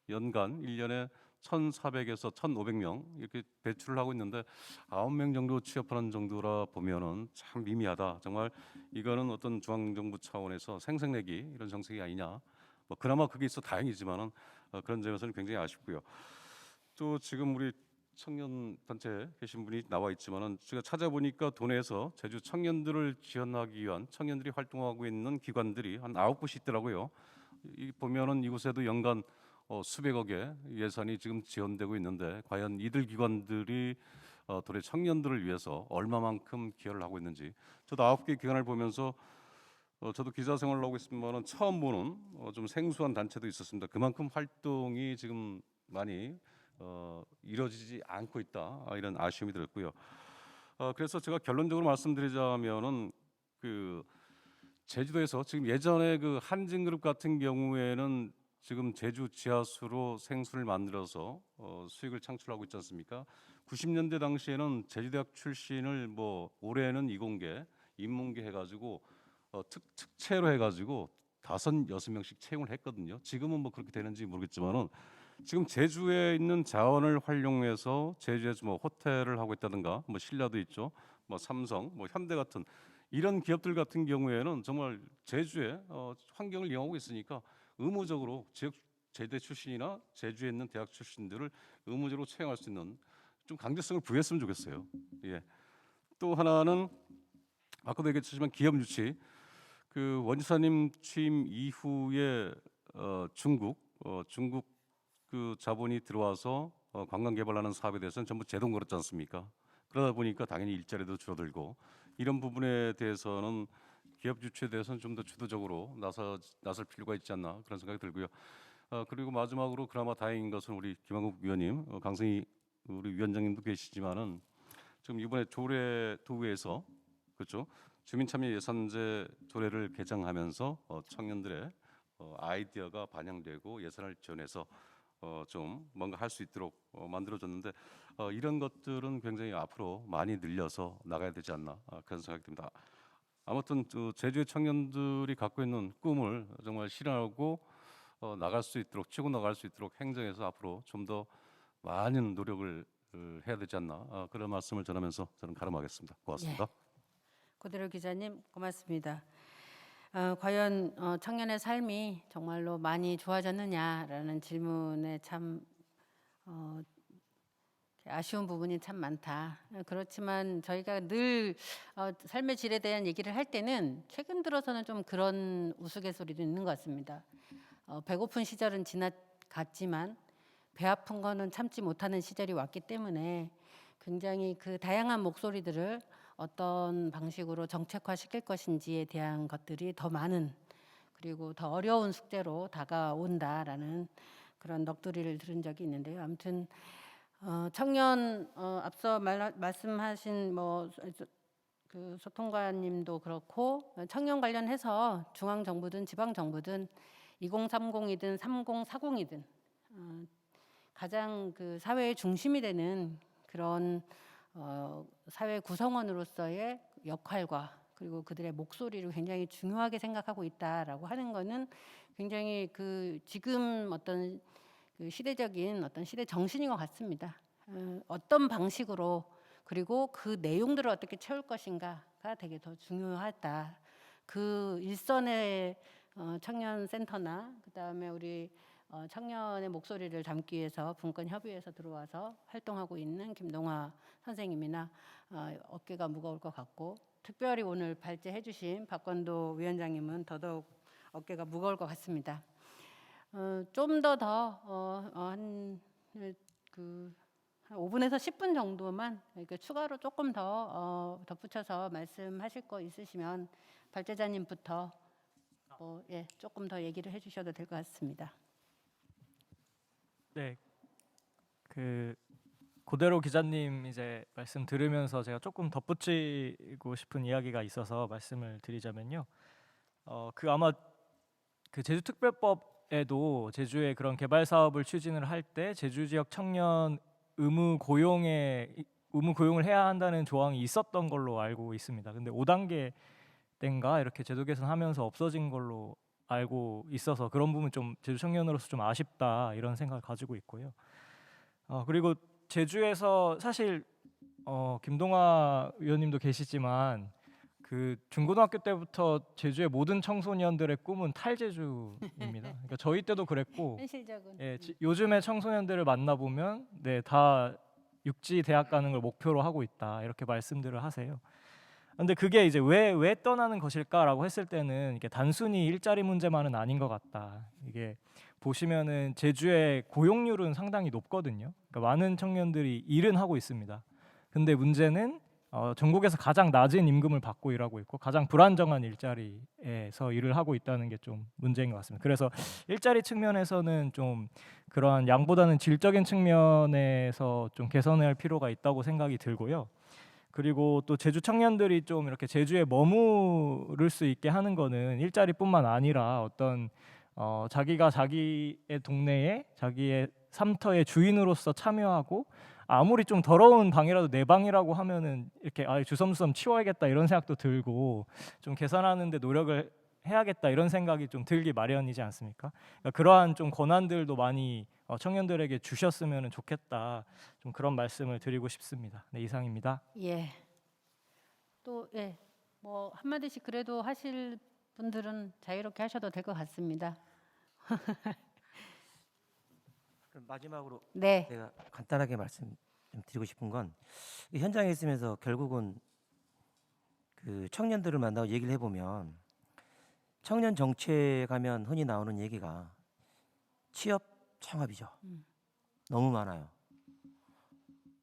G: 연간 1년에 1,400에서 1,500명 이렇게 배출을 하고 있는데 9명 정도 취업하는 정도라 보면은 참 미미하다. 정말 이거는 어떤 중앙정부 차원에서 생색내기 이런 정책이 아니냐. 뭐 그나마 그게 있어 다행이지만은 그런 점에서는 굉장히 아쉽고요. 또 지금 우리 청년 단체 계신 분이 나와 있지만은 제가 찾아보니까 도내에서 제주 청년들을 지원하기 위한 청년들이 활동하고 있는 기관들이 한 9곳이 있더라고요. 이 보면은 이곳에도 연간 수백억의 예산이 지금 지원되고 있는데 과연 이들 기관들이 도내 청년들을 위해서 얼마만큼 기여를 하고 있는지 저도 9개 기관을 보면서 저도 기자 생활을 하고 있으면은 처음 보는 좀 생소한 단체도 있었습니다. 그만큼 활동이 지금 많이 이루어지지 않고 있다 이런 아쉬움이 들었고요. 그래서 제가 결론적으로 말씀드리자면은 그 제주도에서 지금 예전에 그 한진그룹 같은 경우에는 지금 제주 지하수로 생수를 만들어서 수익을 창출하고 있지 않습니까? 90년대 당시에는 제주대학 출신을 뭐 올해는 이공계, 인문계 해가지고 특채로 해가지고 5-6명씩 채용을 했거든요. 지금은 뭐 그렇게 되는지 모르겠지만은 지금 제주에 있는 자원을 활용해서 제주에서 뭐 호텔을 하고 있다든가 뭐 신라도 있죠, 뭐 삼성, 뭐 현대 같은 이런 기업들 같은 경우에는 정말 제주의 환경을 이용하고 있으니까 의무적으로 지역 제대 출신이나 제주에 있는 대학 출신들을 의무적으로 채용할 수 있는 좀 강제성을 부여했으면 좋겠어요. 예. 또 하나는 아까도 얘기했지만 기업 유치. 그 원지사님 취임 이후에 중국 그 자본이 들어와서 관광 개발하는 사업에 대해서는 전부 제동 걸었지 않습니까? 그러다 보니까 당연히 일자리도 줄어들고 이런 부분에 대해서는 기업 유치에 대해서는 좀 더 주도적으로 나설 필요가 있지 않나 그런 생각이 들고요. 그리고 마지막으로 그나마 다행인 것은 우리 김한국 위원님, 강승희 우리 위원장님도 계시지만은 지금 이번에 조례도에서 그렇죠 주민참여 예산제 조례를 개정하면서 청년들의 아이디어가 반영되고 예산을 지원해서 좀 뭔가 할 수 있도록 만들어졌는데 이런 것들은 굉장히 앞으로 많이 늘려서 나가야 되지 않나 그런 생각이 듭니다. 아무튼 제주의 청년들이 갖고 있는 꿈을 정말 실현하고 나갈 수 있도록 치고 나갈 수 있도록 행정에서 앞으로 좀 더 많은 노력을 해야 되지 않나 그런 말씀을 전하면서 저는 가름하겠습니다. 고맙습니다.
A: 고대로 기자님 고맙습니다. 과연 청년의 삶이 정말로 많이 좋아졌느냐라는 질문에 참 아쉬운 부분이 참 많다. 그렇지만 저희가 늘 삶의 질에 대한 얘기를 할 때는 최근 들어서는 좀 그런 우스갯소리도 있는 것 같습니다. 배고픈 시절은 지나갔지만 배 아픈 거는 참지 못하는 시절이 왔기 때문에 굉장히 그 다양한 목소리들을 어떤 방식으로 정책화시킬 것인지에 대한 것들이 더 많은 그리고 더 어려운 숙제로 다가온다라는 그런 넋두리를 들은 적이 있는데요. 아무튼 청년 앞서 말씀하신 그 소통관님도 그렇고 청년 관련해서 중앙 정부든 지방 정부든 2030이든 3040이든 가장 그 사회의 중심이 되는 그런 사회 구성원으로서의 역할과 그리고 그들의 목소리를 굉장히 중요하게 생각하고 있다라고 하는 것은 굉장히 그 지금 어떤 그 시대적인 어떤 시대 정신인 것 같습니다. 어떤 방식으로 그리고 그 내용들을 어떻게 채울 것인가가 되게 더 중요하다. 그 일선의 청년 센터나 그다음에 우리 청년의 목소리를 담기 위해서 분권 협의회에서 들어와서 활동하고 있는 김동화 선생님이나 어깨가 무거울 것 같고 특별히 오늘 발제해 주신 박건도 위원장님은 더더욱 어깨가 무거울 것 같습니다. 좀 한 5분에서 10분 정도만 이렇게 추가로 조금 더 덧붙여서 말씀하실 거 있으시면 발제자님부터 조금 더 얘기를 해주셔도 될 것 같습니다.
C: 네, 그 고대로 기자님 이제 말씀 들으면서 제가 조금 덧붙이고 싶은 이야기가 있어서 말씀을 드리자면요. 그 아마 그 제주특별법에도 제주의 그런 개발 사업을 추진을 할 때 제주 지역 청년 의무 고용을 해야 한다는 조항이 있었던 걸로 알고 있습니다. 근데 5단계 때인가 이렇게 제도 개선하면서 없어진 걸로 알고 있어서 그런 부분 좀 제주 청년으로서 좀 아쉽다 이런 생각을 가지고 있고요. 그리고 제주에서 사실 김동화 의원님도 계시지만 그 중고등학교 때부터 제주의 모든 청소년들의 꿈은 탈제주입니다. 그러니까 저희 때도 그랬고
A: 현실적인
C: 요즘의 청소년들을 만나보면 다 육지 대학 가는 걸 목표로 하고 있다 이렇게 말씀들을 하세요. 근데 그게 이제 왜 떠나는 것일까라고 했을 때는 이게 단순히 일자리 문제만은 아닌 것 같다. 이게 보시면은 제주의 고용률은 상당히 높거든요. 그러니까 많은 청년들이 일은 하고 있습니다. 근데 문제는 전국에서 가장 낮은 임금을 받고 일하고 있고 가장 불안정한 일자리에서 일을 하고 있다는 게 좀 문제인 것 같습니다. 그래서 일자리 측면에서는 좀 그러한 양보다는 질적인 측면에서 좀 개선해야 할 필요가 있다고 생각이 들고요. 그리고 또 제주 청년들이 좀 이렇게 제주에 머무를 수 있게 하는 거는 일자리뿐만 아니라 어떤 자기가 자기의 동네에 자기의 삼터의 주인으로서 참여하고 아무리 좀 더러운 방이라도 내 방이라고 하면은 이렇게 주섬주섬 치워야겠다 이런 생각도 들고 좀 개선하는 데 노력을 해야겠다 이런 생각이 좀 들기 마련이지 않습니까? 그러니까 그러한 좀 권한들도 많이 청년들에게 주셨으면 좋겠다. 좀 그런 말씀을 드리고 싶습니다. 네, 이상입니다.
A: 예. 또 뭐 한마디씩 그래도 하실 분들은 자유롭게 하셔도 될 것 같습니다.
D: 그럼 마지막으로
A: 네.
D: 제가 간단하게 말씀 좀 드리고 싶은 건 이 현장에 있으면서 결국은 그 청년들을 만나고 얘기를 해보면 청년 정책 하면 흔히 나오는 얘기가 취업 창업이죠. 너무 많아요.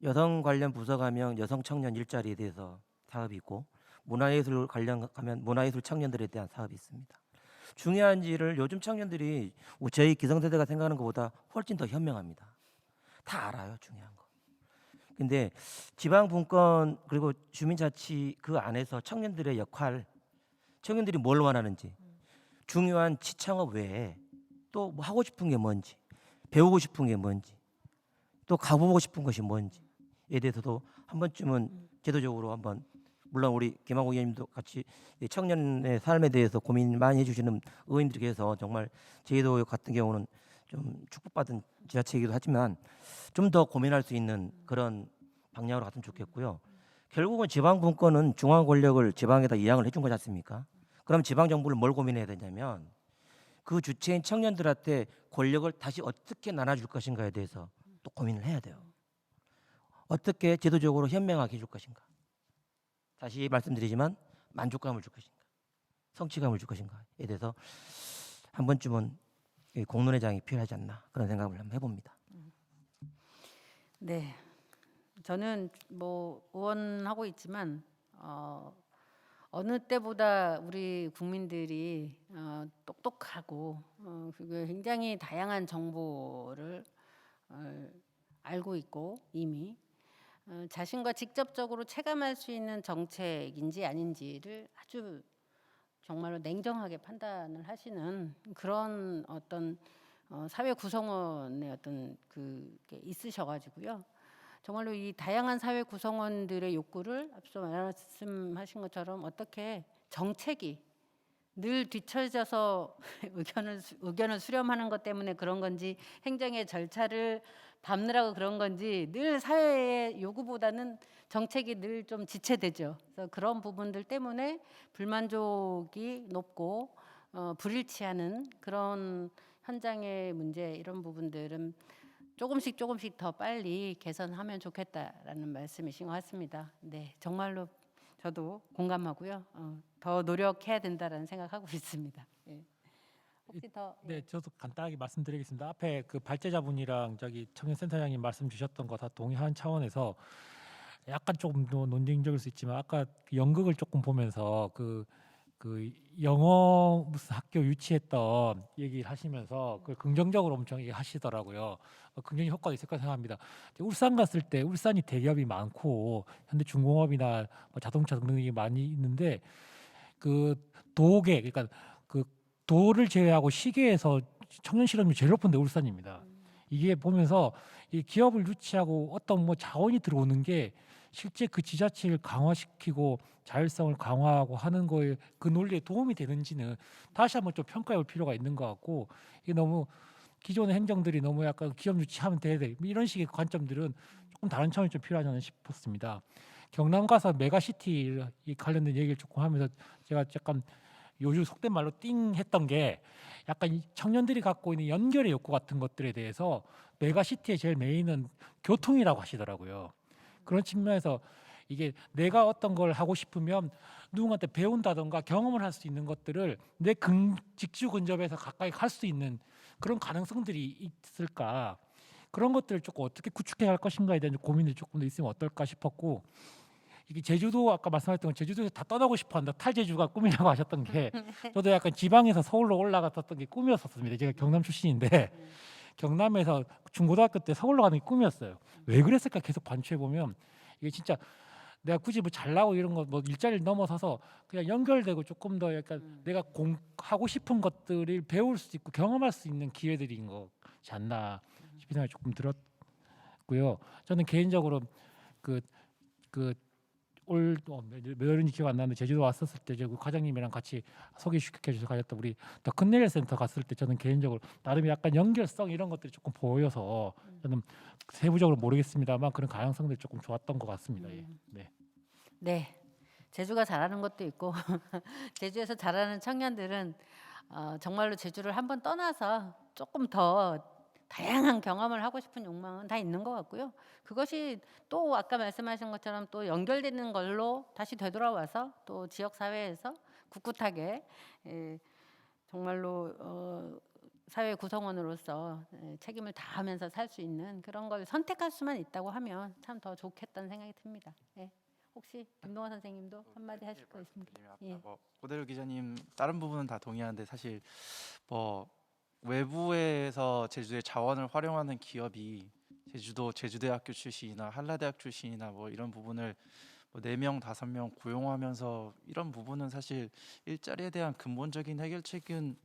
D: 여성 관련 부서 가면 여성 청년 일자리에 대해서 사업이 있고 문화예술 관련 가면 문화예술 청년들에 대한 사업이 있습니다. 중요한지를 요즘 청년들이 저희 기성세대가 생각하는 것보다 훨씬 더 현명합니다. 다 알아요, 중요한 거. 근데 지방분권 그리고 주민자치 그 안에서 청년들의 역할, 청년들이 뭘 원하는지, 중요한 지창업 외에 또 뭐 하고 싶은 게 뭔지, 배우고 싶은 게 뭔지, 또 가보고 싶은 것이 뭔지에 대해서도 한 번쯤은 제도적으로 한번, 물론 우리 김학우 의원님도 같이 청년의 삶에 대해서 고민 많이 해주시는 의원님들께서 정말 제도 같은 경우는 좀 축복받은 지자체이기도 하지만 좀 더 고민할 수 있는 그런 방향으로 갔으면 좋겠고요. 결국은 지방 분권은 중앙 권력을 지방에다 이양을 해준 거지 않습니까? 그럼 지방 정부를 뭘 고민해야 되냐면 그 주체인 청년들한테 권력을 다시 어떻게 나눠줄 것인가에 대해서 또 고민을 해야 돼요. 어떻게 제도적으로 현명하게 해줄 것인가. 다시 말씀드리지만 만족감을 줄 것인가, 성취감을 줄 것인가에 대해서 한 번쯤은 이 공론회장이 필요하지 않나 그런 생각을 한번 해봅니다.
A: 네, 저는 뭐 의원하고 있지만 어느 때보다 우리 국민들이 똑똑하고 그리고 굉장히 다양한 정보를 알고 있고 이미 자신과 직접적으로 체감할 수 있는 정책인지 아닌지를 아주 정말로 냉정하게 판단을 하시는 그런 어떤 사회 구성원의 어떤 그게 있으셔가지고요. 정말로 이 다양한 사회 구성원들의 욕구를 앞서 말씀하신 것처럼 어떻게 정책이 늘 뒤처져서 의견을 수렴하는 것 때문에 그런 건지 행정의 절차를 밟느라고 그런 건지 늘 사회의 요구보다는 정책이 늘 좀 지체되죠. 그래서 그런 부분들 때문에 불만족이 높고 불일치하는 그런 현장의 문제 이런 부분들은 조금씩 더 빨리 개선하면 좋겠다라는 말씀이신 것 같습니다. 네, 정말로 저도 공감하고요. 더 노력해야 된다라는 생각하고 있습니다. 예. 혹시 더
E: 네, 저도 간단하게 말씀드리겠습니다. 앞에 그 발제자분이랑 저기 청년센터장님 말씀 주셨던 거 다 동의하는 차원에서 약간 조금 더 논쟁적일 수 있지만 아까 그 연극을 조금 보면서 그 영어 무슨 학교 유치했던 얘기를 하시면서 그걸 긍정적으로 엄청 얘기하시더라고요. 긍정적 효과가 있을 거라 생각합니다. 울산 갔을 때 울산이 대기업이 많고 현대중공업이나 뭐 자동차 등등이 많이 있는데 그 도계 그러니까 그 도를 제외하고 시계에서 청년 실업률이 제일 높은데 울산입니다. 이게 보면서 이 기업을 유치하고 어떤 뭐 자원이 들어오는 게 실제 그 지자체를 강화시키고 자율성을 강화하고 하는 거에 그 논리에 도움이 되는지는 다시 한번 좀 평가해 볼 필요가 있는 것 같고 이게 너무 기존의 행정들이 너무 약간 기업 유치하면 돼야 돼 이런 식의 관점들은 조금 다른 차원이 좀 필요하지 않나 싶었습니다. 경남 가서 메가시티 관련된 얘기를 조금 하면서 제가 약간 요즘 속된 말로 띵 했던 게 약간 이 청년들이 갖고 있는 연결의 욕구 같은 것들에 대해서 메가시티의 제일 메인은 교통이라고 하시더라고요. 그런 측면에서 이게 내가 어떤 걸 하고 싶으면 누군가한테 배운다던가 경험을 할 수 있는 것들을 내 직주 근접에서 가까이 갈 수 있는 그런 가능성들이 있을까 그런 것들을 조금 어떻게 구축해 갈 것인가에 대한 고민이 조금 더 있으면 어떨까 싶었고 이게 제주도 아까 말씀하셨던 건 제주도에서 다 떠나고 싶어한다 탈제주가 꿈이라고 하셨던 게 저도 약간 지방에서 서울로 올라갔었던 게 꿈이었었습니다. 제가 경남 출신인데 경남에서 중고등학교 때 서울로 가는 게 꿈이었어요. 왜 그랬을까 계속 관추해 보면 이게 진짜 내가 굳이 뭐 잘나고 이런 거 뭐 일자리를 넘어서서 그냥 연결되고 조금 더 약간 내가 하고 싶은 것들을 배울 수 있고 경험할 수 있는 기회들인 것이 않나 싶은 생각이 조금 들었고요. 저는 개인적으로 몇 월인지 기억 안 나는데 제주도 왔었을 때 그 과장님이랑 같이 소개시켜 주셔서 가셨던 우리 더 큰내일 센터 갔을 때 저는 개인적으로 나름 약간 연결성 이런 것들이 조금 보여서 저는 세부적으로 모르겠습니다만 그런 가능성들이 조금 좋았던 것 같습니다. 예. 네.
A: 네, 제주가 잘하는 것도 있고 제주에서 잘하는 청년들은 정말로 제주를 한번 떠나서 조금 더 다양한 경험을 하고 싶은 욕망은 다 있는 것 같고요. 그것이 또 아까 말씀하신 것처럼 또 연결되는 걸로 다시 되돌아와서 또 지역 사회에서 꿋꿋하게 정말로 사회 구성원으로서 책임을 다하면서 살 수 있는 그런 걸 선택할 수만 있다고 하면 참 더 좋겠다는 생각이 듭니다. 예. 혹시 김동완 선생님도 한마디 하실 거 있습니까? 예.
B: 뭐 고대로 기자님 다른 부분은 다 동의하는데 사실 뭐 외부에서 제주도의 자원을 활용하는 기업이 제주대학교 출신이나 한라대학 출신이나 뭐 이런 부분을 뭐 4명, 5명 고용하면서 이런 부분은 사실 일자리에 대한 근본적인 해결책은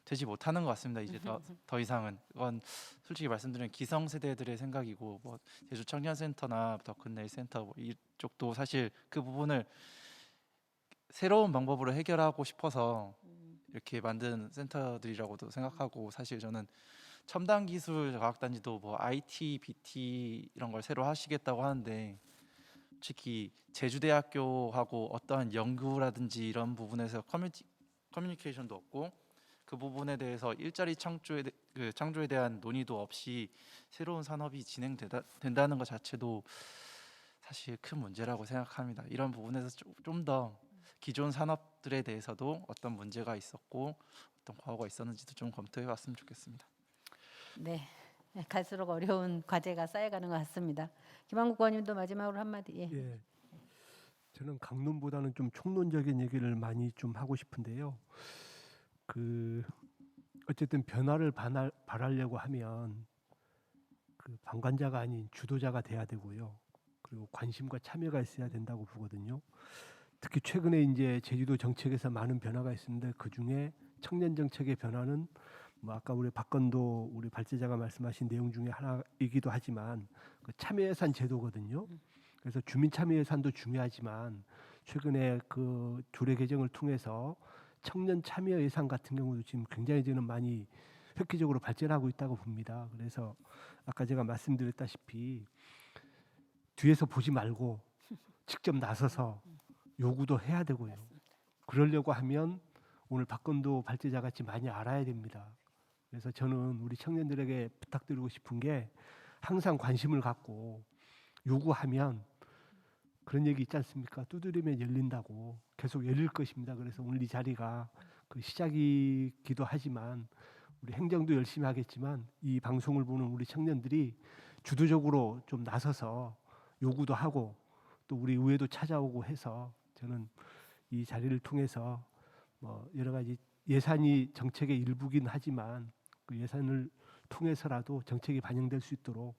B: 되지 못하는 것 같습니다. 이제 더 이상은 그건 솔직히 말씀드리면 기성세대들의 생각이고 뭐 제주 청년센터나 더 큰내일 센터 뭐 이쪽도 사실 그 부분을 새로운 방법으로 해결하고 싶어서 이렇게 만든 센터들이라고도 생각하고 사실 저는 첨단 기술 과학단지도 뭐 IT, BT 이런 걸 새로 하시겠다고 하는데 솔직히 제주대학교하고 어떠한 연구라든지 이런 부분에서 커뮤니케이션도 없고 그 부분에 대해서 일자리 창조에 대한 논의도 없이 새로운 산업이 진행된다는 것 자체도 사실 큰 문제라고 생각합니다. 이런 부분에서 좀 더 기존 산업들에 대해서도 어떤 문제가 있었고 어떤 과오가 있었는지도 좀 검토해 봤으면 좋겠습니다.
A: 네, 갈수록 어려운 과제가 쌓여가는 것 같습니다. 김한국 의원님도 마지막으로 한마디. 예.
F: 예. 저는 강론보다는 좀 총론적인 얘기를 많이 좀 하고 싶은데요. 그 어쨌든 변화를 바라려고 하면 그 방관자가 아닌 주도자가 돼야 되고요. 그리고 관심과 참여가 있어야 된다고 보거든요. 특히 최근에 이제 제주도 정책에서 많은 변화가 있었는데 그 중에 청년 정책의 변화는 뭐 아까 우리 박건도 우리 발제자가 말씀하신 내용 중에 하나이기도 하지만 그 참여예산 제도거든요. 그래서 주민 참여예산도 중요하지만 최근에 그 조례 개정을 통해서 청년 참여 예산 같은 경우도 지금 굉장히 저는 많이 획기적으로 발전하고 있다고 봅니다. 그래서 아까 제가 말씀드렸다시피 뒤에서 보지 말고 직접 나서서 요구도 해야 되고요. 그러려고 하면 오늘 박건도 발제자 같이 많이 알아야 됩니다. 그래서 저는 우리 청년들에게 부탁드리고 싶은 게 항상 관심을 갖고 요구하면 그런 얘기 있지 않습니까? 두드리면 열린다고 계속 열릴 것입니다. 그래서 오늘 이 자리가 그 시작이기도 하지만 우리 행정도 열심히 하겠지만 이 방송을 보는 우리 청년들이 주도적으로 좀 나서서 요구도 하고 또 우리 의회도 찾아오고 해서 저는 이 자리를 통해서 뭐 여러 가지 예산이 정책의 일부긴 하지만 그 예산을 통해서라도 정책이 반영될 수 있도록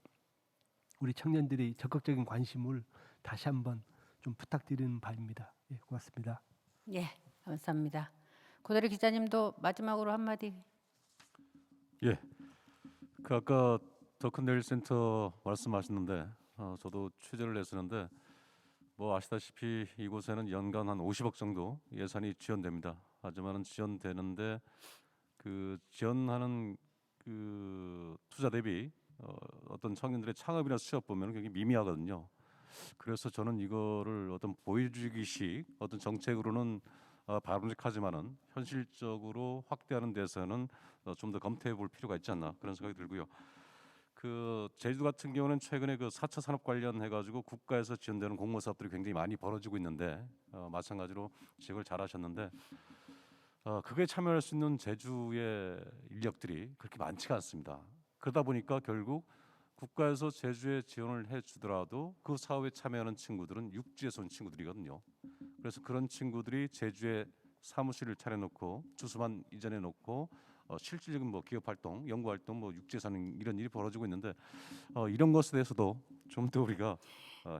F: 우리 청년들이 적극적인 관심을 다시 한번 좀 부탁드리는 바입니다. 예, 고맙습니다.
A: 예, 감사합니다. 고대리 기자님도 마지막으로 한마디.
G: 예, 그 아까 더큰내일센터 말씀하셨는데 저도 취재를 했었는데 뭐 아시다시피 이곳에는 연간 한 50억 정도 예산이 지원됩니다. 하지만은 지원되는데 그 지원하는 그 투자 대비 어떤 청년들의 창업이나 취업 보면 굉장히 미미하거든요. 그래서 저는 이거를 어떤 보여주기식 어떤 정책으로는 바람직하지만은 현실적으로 확대하는 데서는 좀 더 검토해 볼 필요가 있지 않나 그런 생각이 들고요. 그 제주도 같은 경우는 최근에 그 4차 산업 관련해 가지고 국가에서 지원되는 공모 사업들이 굉장히 많이 벌어지고 있는데 마찬가지로 지적을 잘하셨는데 그거에 참여할 수 있는 제주의 인력들이 그렇게 많지가 않습니다. 그러다 보니까 결국 국가에서 제주에 지원을 해주더라도 그 사업에 참여하는 친구들은 육지에서 온 친구들이거든요. 그래서 그런 친구들이 제주에 사무실을 차려놓고 주소만 이전해 놓고 실질적인 뭐 기업 활동, 연구 활동, 뭐 육지에서 하는 이런 일이 벌어지고 있는데 이런 것에 대해서도 좀 더 우리가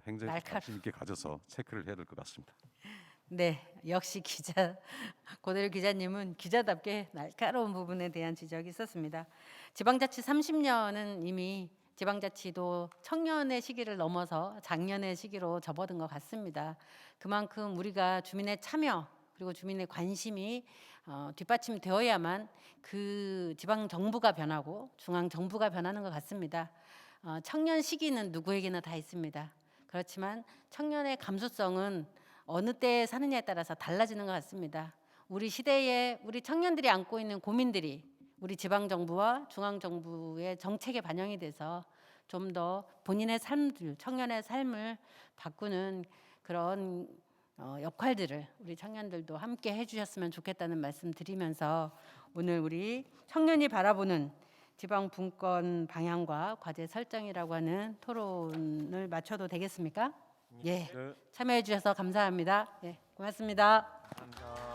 G: 행정에 관심 있게 가져서 체크를 해야 될 것 같습니다.
A: 네, 역시 기자 고대리 기자님은 기자답게 날카로운 부분에 대한 지적이 있었습니다. 지방자치 30년은 이미 지방자치도 청년의 시기를 넘어서 장년의 시기로 접어든 것 같습니다. 그만큼 우리가 주민의 참여 그리고 주민의 관심이 뒷받침되어야만 그 지방 정부가 변하고 중앙 정부가 변하는 것 같습니다. 청년 시기는 누구에게나 다 있습니다. 그렇지만 청년의 감수성은 어느 때에 사느냐에 따라서 달라지는 것 같습니다. 우리 시대에 우리 청년들이 안고 있는 고민들이 우리 지방 정부와 중앙 정부의 정책에 반영이 돼서 좀 더 본인의 삶들, 청년의 삶을 바꾸는 그런 역할들을 우리 청년들도 함께 해주셨으면 좋겠다는 말씀 드리면서 오늘 우리 청년이 바라보는 지방 분권 방향과 과제 설정이라고 하는 토론을 마쳐도 되겠습니까? 예, 참여해 주셔서 감사합니다. 예, 고맙습니다.
C: 감사합니다.